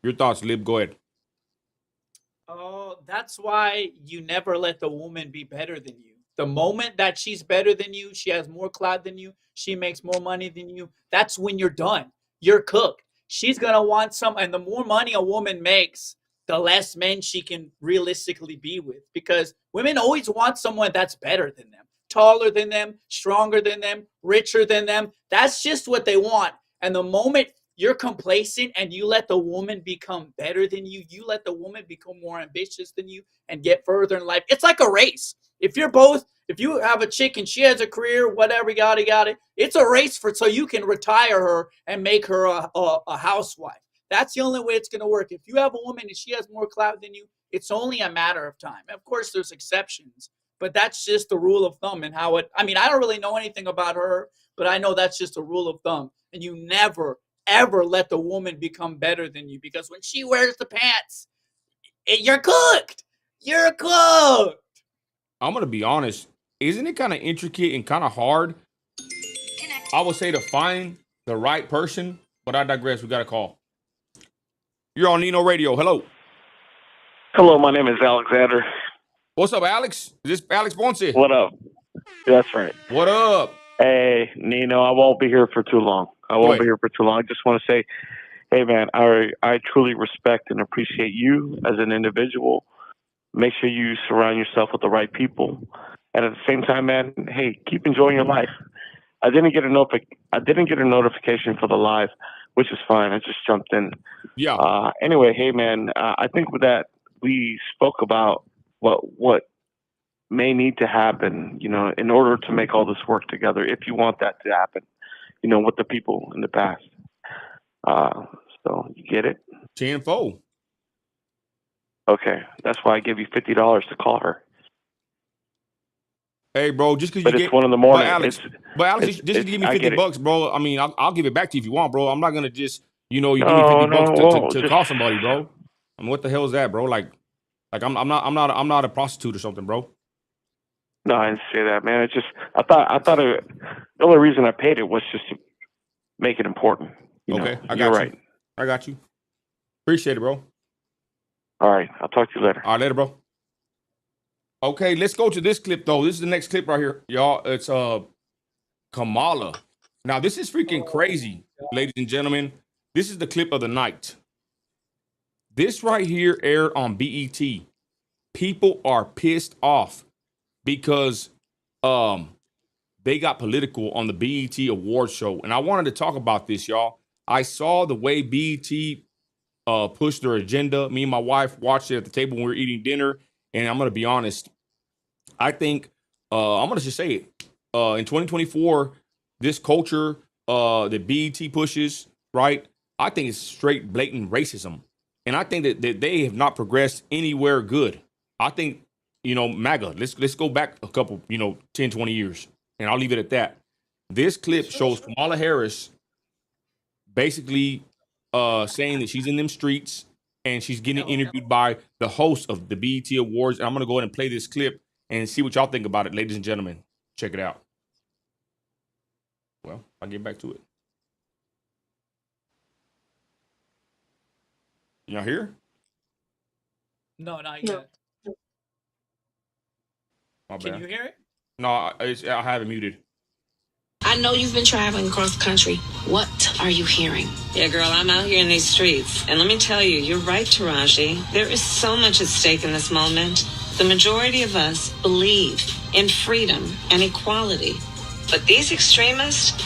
Your thoughts, Lib? Go ahead. Oh, that's why you never let the woman be better than you. The moment that she's better than you, she has more clout than you, she makes more money than you, that's when you're done. You're cooked. She's going to want some, and the more money a woman makes, the less men she can realistically be with, because women always want someone that's better than them, taller than them, stronger than them, richer than them. That's just what they want. And the moment you're complacent and you let the woman become better than you, you let the woman become more ambitious than you and get further in life. It's like a race. If you have a chick and she has a career, whatever, yada, it's a race so you can retire her and make her a housewife. That's the only way it's going to work. If you have a woman and she has more clout than you, it's only a matter of time. Of course, there's exceptions, but that's just the rule of thumb and how I don't really know anything about her, but I know that's just a rule of thumb. And you never, ever let the woman become better than you, because when she wears the pants, you're cooked. You're cooked. I'm gonna be honest. Isn't it kind of intricate and kind of hard? I would say to find the right person, but I digress. We got a call. You're on Nino Radio. Hello. Hello, my name is Alexander. What's up, Alex? Is this Alex Ponce? What up? That's right. What up? Hey, Nino, I won't be here for too long. I just want to say, hey, man, I truly respect and appreciate you as an individual. Make sure you surround yourself with the right people. And at the same time, man, hey, keep enjoying your life. I didn't get a notification for the live, which is fine. I just jumped in. Yeah. Anyway, hey, man, I think with that we spoke about what may need to happen, in order to make all this work together, if you want that to happen, with the people in the past. So you get it? 10-4. Okay. That's why I give you $50 to call her. Hey, bro, just because But you it's get 1 in the morning. But Alex, just to give me $50, bro. I mean, I'll give it back to you if you want, bro. I'm not gonna just, you give me $50 to call somebody, bro. I mean, what the hell is that, bro? Like I'm not a prostitute or something, bro. No, I didn't say that, man. It's just I thought the only reason I paid it was just to make it important. Okay, I got you're you. right. I got you. Appreciate it, bro. All right, I'll talk to you later. All right, later, bro. Okay, let's go to this clip though. This is the next clip right here, y'all. It's Kamala. Now, this is freaking Oh, crazy, ladies and gentlemen. This is the clip of the night. This right here aired on BET. People are pissed off because they got political on the BET award show. And I wanted to talk about this, y'all. I saw the way BET pushed their agenda. Me and my wife watched it at the table when we were eating dinner. And I'm going to be honest. I think, I'm going to just say it. In 2024, this culture that BET pushes, right? I think it's straight blatant racism. And I think that they have not progressed anywhere good. I think, MAGA, let's go back a couple, 10, 20 years. And I'll leave it at that. This clip shows Kamala Harris basically saying that she's in them streets and she's getting interviewed by the host of the BET Awards. And I'm going to go ahead and play this clip and see what y'all think about it, ladies and gentlemen. Check it out. Well, I'll get back to it. Y'all hear? No, not yet. My Can bad. you hear it? No, I have it muted. I know you've been traveling across the country. What are you hearing? Yeah, girl, I'm out here in these streets. And let me tell you, you're right, Taraji. There is so much at stake in this moment. The majority of us believe in freedom and equality. But these extremists,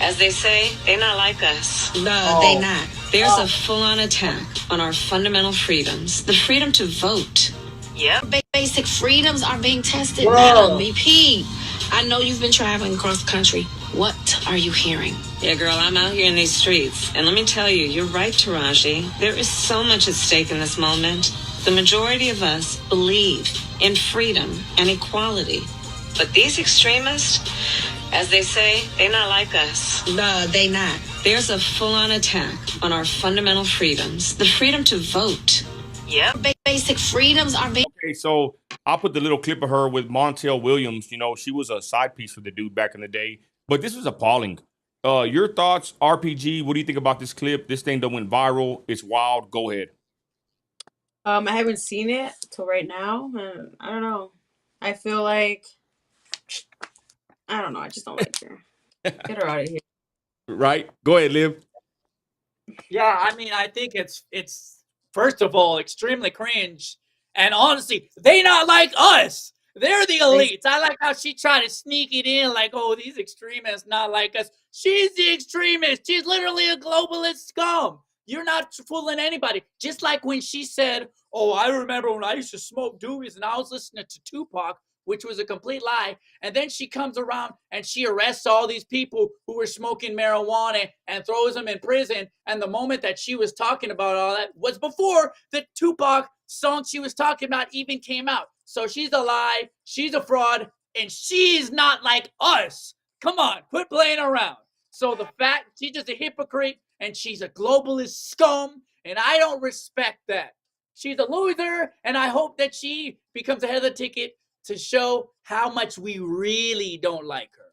as they say, they're not like us. No, they not. There's a full-on attack on our fundamental freedoms. The freedom to vote. Yep. Basic freedoms are being tested, Bro. Madam VP. I know you've been traveling across the country. What are you hearing? Yeah, girl, I'm out here in these streets. And let me tell you, you're right, Taraji. There is so much at stake in this moment. The majority of us believe in freedom and equality. But these extremists, as they say, they're not like us. No, they not. There's a full-on attack on our fundamental freedoms. The freedom to vote. Yep. Basic freedoms are being... Okay, so I'll put the little clip of her with Montel Williams. She was a side piece for the dude back in the day. But this was appalling. Your thoughts, RPG, what do you think about this clip? This thing that went viral. It's wild. Go ahead. I haven't seen it till right now. I don't know. I feel like... I don't know. I just don't like her. Get her out of here. Right? Go ahead, Liv. Yeah, I mean, I think it's first of all extremely cringe, and honestly, they not like us. They're the elites. I like how she tried to sneak it in, like, oh, these extremists not like us. She's the extremist. She's literally a globalist scum. You're not fooling anybody. Just like when she said, oh, I remember when I used to smoke doobies and I was listening to Tupac, which was a complete lie. And then she comes around and she arrests all these people who were smoking marijuana and throws them in prison. And the moment that she was talking about all that was before the Tupac song she was talking about even came out. So she's a lie, she's a fraud, and she's not like us. Come on, quit playing around. So the fact she's just a hypocrite and she's a globalist scum, and I don't respect that. She's a loser, and I hope that she becomes ahead of the ticket to show how much we really don't like her.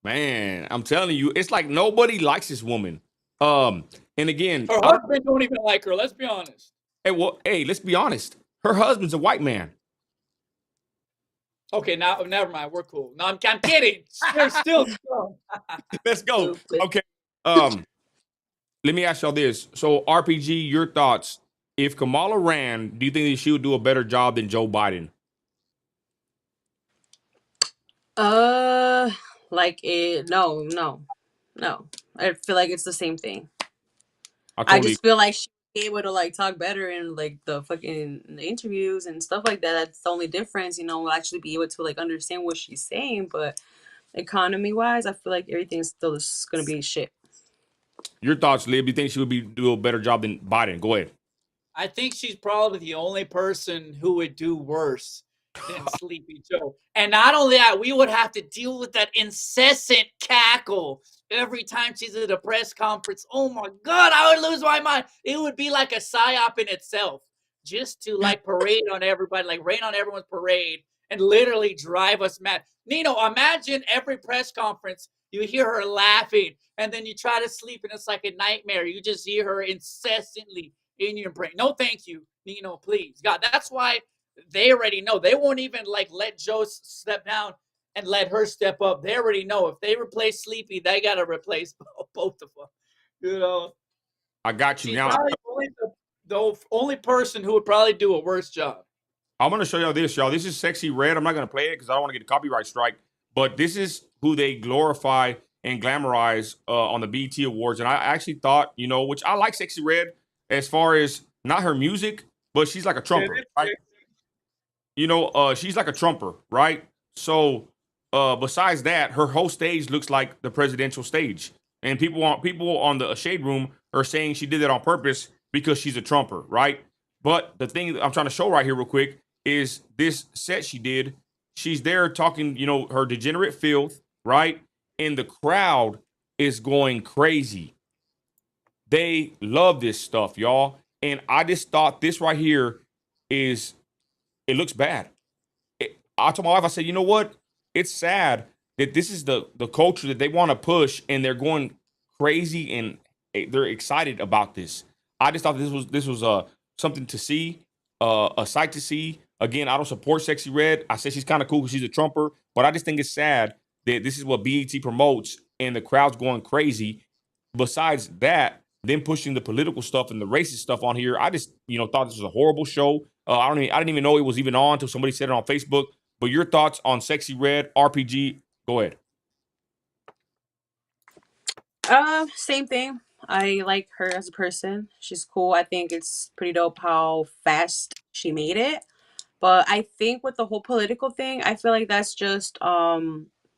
Man, I'm telling you, it's like nobody likes this woman. And again, Her husband don't even like her. Let's be honest. hey, let's be honest. Her husband's a white man. Okay, now never mind. We're cool. No, I'm kidding. They're still scum. Let's go. Okay. Let me ask y'all this. So, RPG, your thoughts. If Kamala ran, do you think that she would do a better job than Joe Biden? No. I feel like it's the same thing. I totally just feel like she'd be able to like talk better in like the fucking interviews and stuff like that. That's the only difference, we'll actually be able to like understand what she's saying. But economy wise, I feel like everything's still just gonna be shit. Your thoughts, Lib? Do you think she would do a better job than Biden? Go ahead. I think she's probably the only person who would do worse than Sleepy Joe. And not only that, we would have to deal with that incessant cackle every time she's at a press conference. Oh my God, I would lose my mind. It would be like a psyop in itself, just to like parade on everybody, like rain on everyone's parade and literally drive us mad. Nino, imagine every press conference, you hear her laughing and then you try to sleep and it's like a nightmare. You just hear her incessantly in your brain. No, thank you, Nino, please. God, that's why they already know. They won't even like let Joe step down and let her step up. They already know if they replace Sleepy, they got to replace both of them. You know, I got you she's now. probably the only person who would probably do a worse job. I'm gonna show y'all this, y'all. This is Sexy Red. I'm not gonna play it because I don't want to get a copyright strike. But this is who they glorify and glamorize on the BET Awards. And I actually thought, you know, which I like Sexy Red as far as not her music, but she's like a trumper, right? You know, she's like a trumper, right? So besides that, her whole stage looks like the presidential stage. And people on the shade room are saying she did that on purpose because she's a trumper, right? But the thing I'm trying to show right here real quick is this set she did. She's there talking, you know, her degenerate filth, right? And the crowd is going crazy. They love this stuff, y'all. And I just thought this right here is, it looks bad. I told my wife, I said, you know what? It's sad that this is the culture that they want to push, and they're going crazy and they're excited about this. I just thought this was something to see, a sight to see. Again, I don't support Sexy Red. I said she's kind of cool because she's a trumper, but I just think it's sad that this is what BET promotes, and the crowd's going crazy. Besides that, them pushing the political stuff and the racist stuff on here, I just thought this was a horrible show. I didn't even know it was even on until somebody said it on Facebook. But your thoughts on Sexy Red, RPG? Go ahead. Same thing. I like her as a person. She's cool. I think it's pretty dope how fast she made it. But I think with the whole political thing, I feel like that's just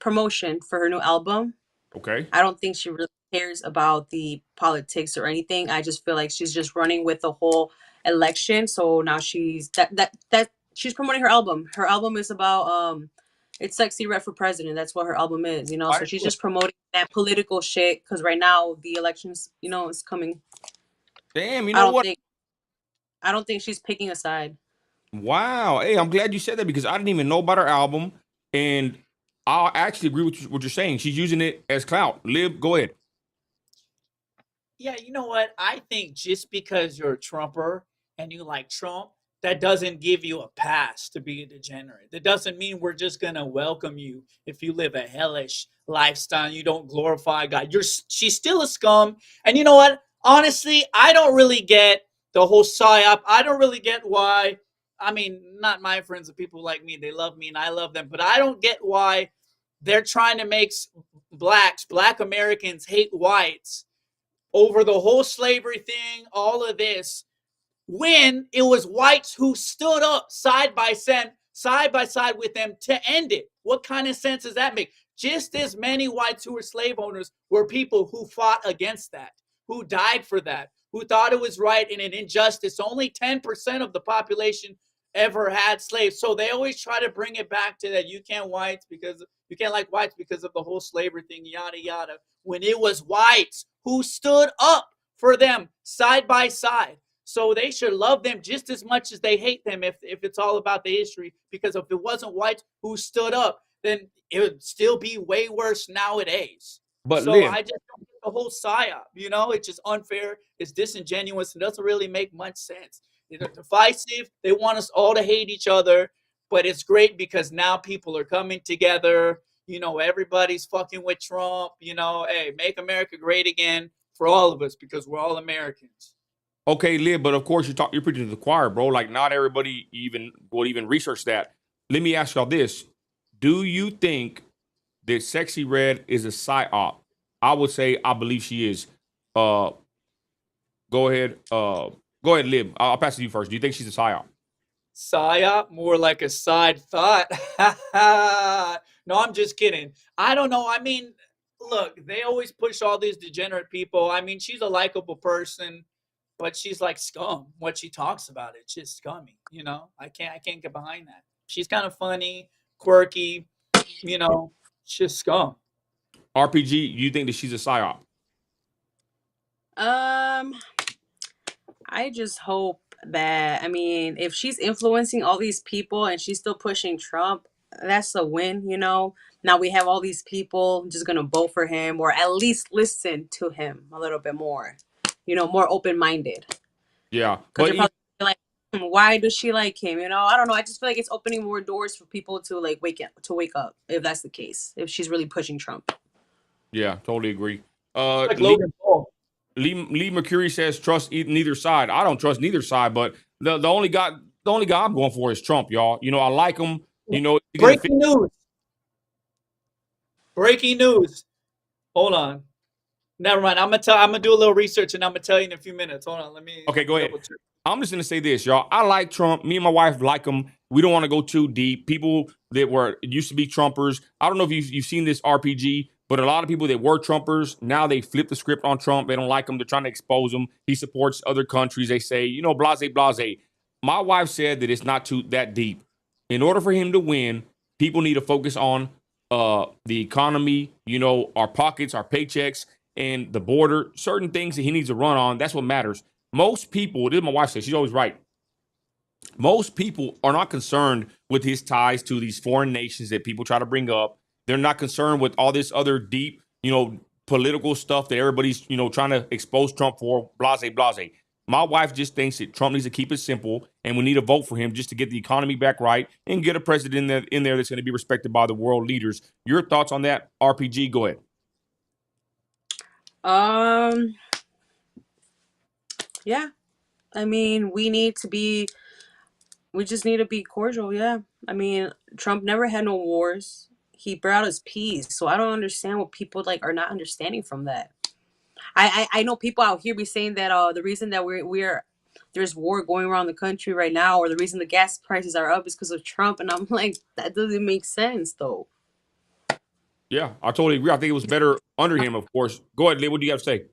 promotion for her new album. Okay. I don't think she really cares about the politics or anything. I just feel like she's just running with the whole election. So now she's she's promoting her album. Her album is about it's Sexy Red for President. That's what her album is, you know. So she's just promoting that political shit because right now the elections, is coming. Damn, you know what? I don't think she's picking a side. Wow. Hey, I'm glad you said that because I didn't even know about her album, and I actually agree with what you're saying. She's using it as clout. Lib, go ahead. Yeah, you know what? I think just because you're a Trumper and you like Trump, that doesn't give you a pass to be a degenerate. That doesn't mean we're just gonna welcome you if you live a hellish lifestyle. You don't glorify God. She's still a scum. And you know what? Honestly, I don't really get the whole psyop. I don't really get why. I mean, not my friends, the people like me. They love me and I love them, but I don't get why they're trying to make black Americans hate whites over the whole slavery thing, all of this, when it was whites who stood up side by side with them to end it. What kind of sense does that make? Just as many whites who were slave owners were people who fought against that, who died for that, who thought it was right and an injustice. Only 10% of the population ever had slaves. So they always try to bring it back to that you can't like whites because of the whole slavery thing, yada yada. When it was whites who stood up for them side by side. So they should love them just as much as they hate them if it's all about the history. Because if it wasn't whites who stood up, then it would still be way worse nowadays. But so Lib, I just don't get the whole psyop. It's just unfair. It's disingenuous. It doesn't really make much sense. They're divisive. They want us all to hate each other. But it's great because now people are coming together. Everybody's fucking with Trump. Hey, make America great again for all of us because we're all Americans. okay, Lib, but of course you're preaching to the choir, bro. Like not everybody would even research that. Let me ask y'all this: do you think that Sexy Red is a psyop? I would say I believe she is. Go ahead. Go ahead, Lib. I'll pass it to you first. Do you think she's a psyop? Psyop, more like a side thought. No, I'm just kidding. I don't know. I mean, look, they always push all these degenerate people. I mean, she's a likable person, but she's like scum. What she talks about, it's just scummy. I can't get behind that. She's kind of funny, quirky. It's just scum. RPG, you think that she's a psyop? I just hope that, if she's influencing all these people and she's still pushing Trump, that's a win, Now we have all these people just going to vote for him or at least listen to him a little bit more, more open-minded. Yeah. Because they're probably like, Why does she like him? You know, I don't know. I just feel like it's opening more doors for people to like wake up if that's the case. If she's really pushing Trump. Yeah, totally agree. Like Lee, Logan Paul. Lee Mercury says trust neither side. I don't trust neither side, but the only guy I'm going for is Trump, y'all. You know, I like him. You know, he's gonna fit. Breaking news. Breaking news. Hold on. Never mind. I'm gonna do a little research and I'm gonna tell you in a few minutes. Hold on. Let me Okay, go ahead. double check. I'm just gonna say this, y'all. I like Trump. Me and my wife like him. We don't want to go too deep. People that were used to be Trumpers. I don't know if you've seen this RPG, but a lot of people that were Trumpers now they flip the script on Trump. They don't like him. They're trying to expose him. He supports other countries. They say, you know, blase, blase. My wife said that it's not too that deep. In order for him to win, people need to focus on the economy. You know, our pockets, our paychecks, and the border. Certain things that he needs to run on. That's what matters. Most people, this is my wife says, she's always right. Most people are not concerned with his ties to these foreign nations that people try to bring up. They're not concerned with all this other deep, you know, political stuff that everybody's, you know, trying to expose Trump for, blase, blase. My wife just thinks that Trump needs to keep it simple and we need to vote for him just to get the economy back right and get a president in there that's going to be respected by the world leaders. Your thoughts on that, RPG? Go ahead. Yeah. I mean, we just need to be cordial. Yeah. I mean, Trump never had no wars. He brought us peace. So I don't understand what people like are not understanding from that. I know people out here be saying that the reason that we're there's war going around the country right now, or the reason the gas prices are up is because of Trump, and I'm like, that doesn't make sense though. Yeah, I totally agree. I think it was better under him, of course. Go ahead, Lee. What do you have to say?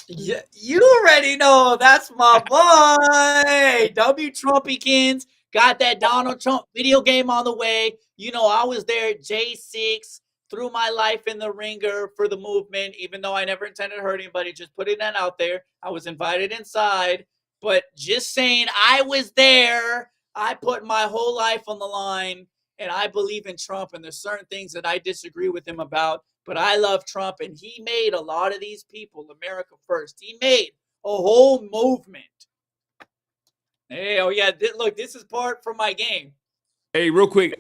Yeah, you already know that's my boy. W Trumpykins got that Donald Trump video game on the way. You know, I was there at J6, threw my life in the ringer for the movement, even though I never intended to hurt anybody, just putting that out there. I was invited inside, but just saying I was there. I put my whole life on the line, and I believe in Trump, and there's certain things that I disagree with him about. But I love Trump, and he made a lot of these people America first. He made a whole movement. Hey, oh yeah, look, this is part from my game. Hey, real quick,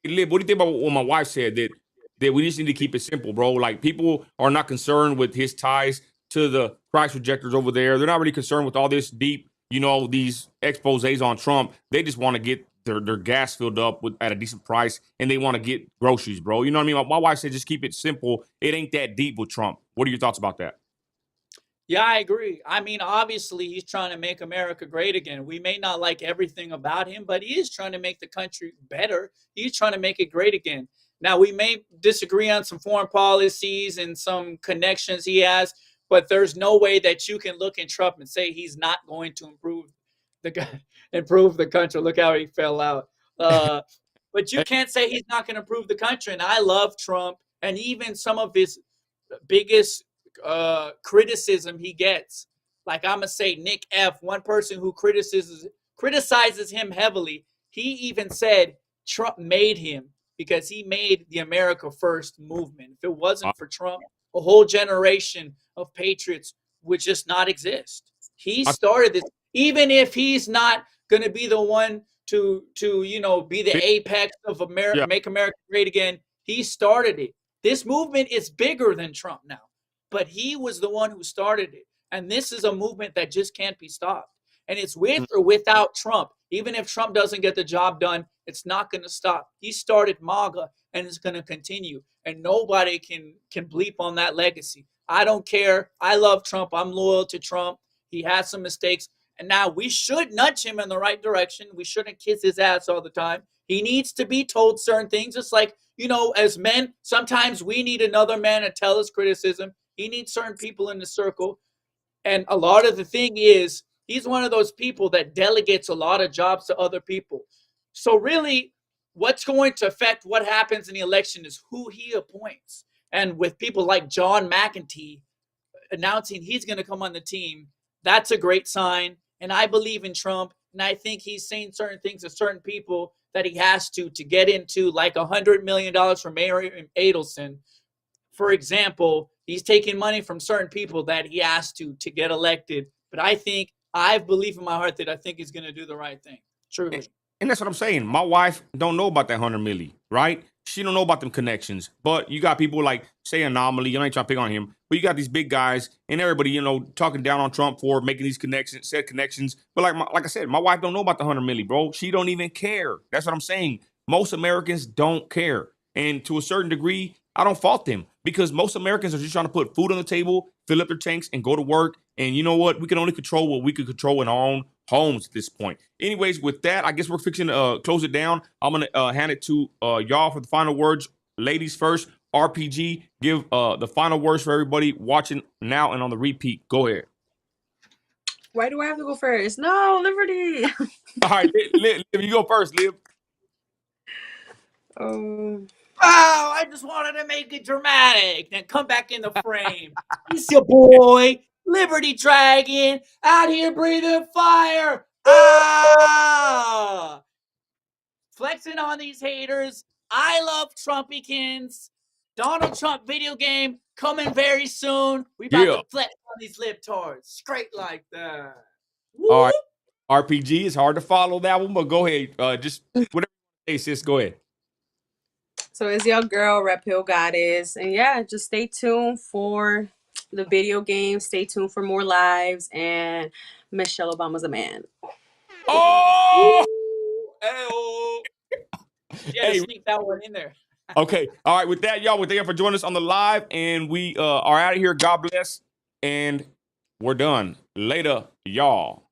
Lib, what do you think about what my wife said that we just need to keep it simple, bro? Like people are not concerned with his ties to the Christ rejectors over there. They're not really concerned with all this deep, you know, these exposés on Trump. They just want to get their gas filled up at a decent price, and they want to get groceries, bro. You know what I mean? My wife said just keep it simple. It ain't that deep with Trump. What are your thoughts about that? Yeah, I agree. I mean, obviously, he's trying to make America great again. We may not like everything about him, but he is trying to make the country better. He's trying to make it great again. Now, we may disagree on some foreign policies and some connections he has, but there's no way that you can look at Trump and say he's not going to improve the country. Look how he fell out. But you can't say he's not going to improve the country. And I love Trump, and even some of his biggest criticism he gets. Like I'm gonna say Nick F, one person who criticizes him heavily. He even said Trump made him because he made the America First movement. If it wasn't for Trump, a whole generation of patriots would just not exist. He started this. Even if he's not gonna be the one to be the apex of America, Yeah. make America great again, he started it. This movement is bigger than Trump now, but he was the one who started it. And this is a movement that just can't be stopped. And it's with or without Trump. Even if Trump doesn't get the job done, it's not going to stop. He started MAGA, and it's going to continue. And nobody can bleep on that legacy. I don't care. I love Trump. I'm loyal to Trump. He has some mistakes. And now we should nudge him in the right direction. We shouldn't kiss his ass all the time. He needs to be told certain things. It's like, as men, sometimes we need another man to tell us criticism. He needs certain people in the circle. And a lot of the thing is, he's one of those people that delegates a lot of jobs to other people. So really, what's going to affect what happens in the election is who he appoints. And with people like John McEntee announcing he's going to come on the team, that's a great sign. And I believe in Trump. And I think he's saying certain things to certain people that he has to get into, like $100 million from Mayor Adelson. For example, he's taking money from certain people that he has to get elected. But I think I have belief in my heart that I think he's going to do the right thing. Truly. And that's what I'm saying. My wife don't know about that 100 milli, right? She don't know about them connections. But you got people like, say, Anomaly. I ain't trying to pick on him. But you got these big guys and everybody, talking down on Trump for making these connections, said connections. But like I said, my wife don't know about the 100 milli, bro. She don't even care. That's what I'm saying. Most Americans don't care. And to a certain degree, I don't fault them because most Americans are just trying to put food on the table, fill up their tanks, and go to work. And you know what? We can only control what we can control in our own homes at this point. Anyways, with that, I guess we're fixing to close it down. I'm going to hand it to y'all for the final words. Ladies first. RPG, give the final words for everybody watching now and on the repeat. Go ahead. Why do I have to go first? No, Liberty. All right, Liv, you go first, Liv. Oh, I just wanted to make it dramatic. Then come back in the frame. It's your boy, Liberty Dragon, out here breathing fire. Ah! Flexing on these haters. I love Trumpykins. Donald Trump video game coming very soon. We about to flex on these libtards. Straight like that. Woo! All right. RPG, it's hard to follow that one, but go ahead. Just whatever you say, sis, go ahead. So it's your girl, Red Pill Goddess. And yeah, just stay tuned for the video game. Stay tuned for more lives. And Michelle Obama's a man. Oh! Yeah, sneak that one in there. Okay. All right. With that, y'all, we thank you for joining us on the live. And we are out of here. God bless. And we're done. Later, y'all.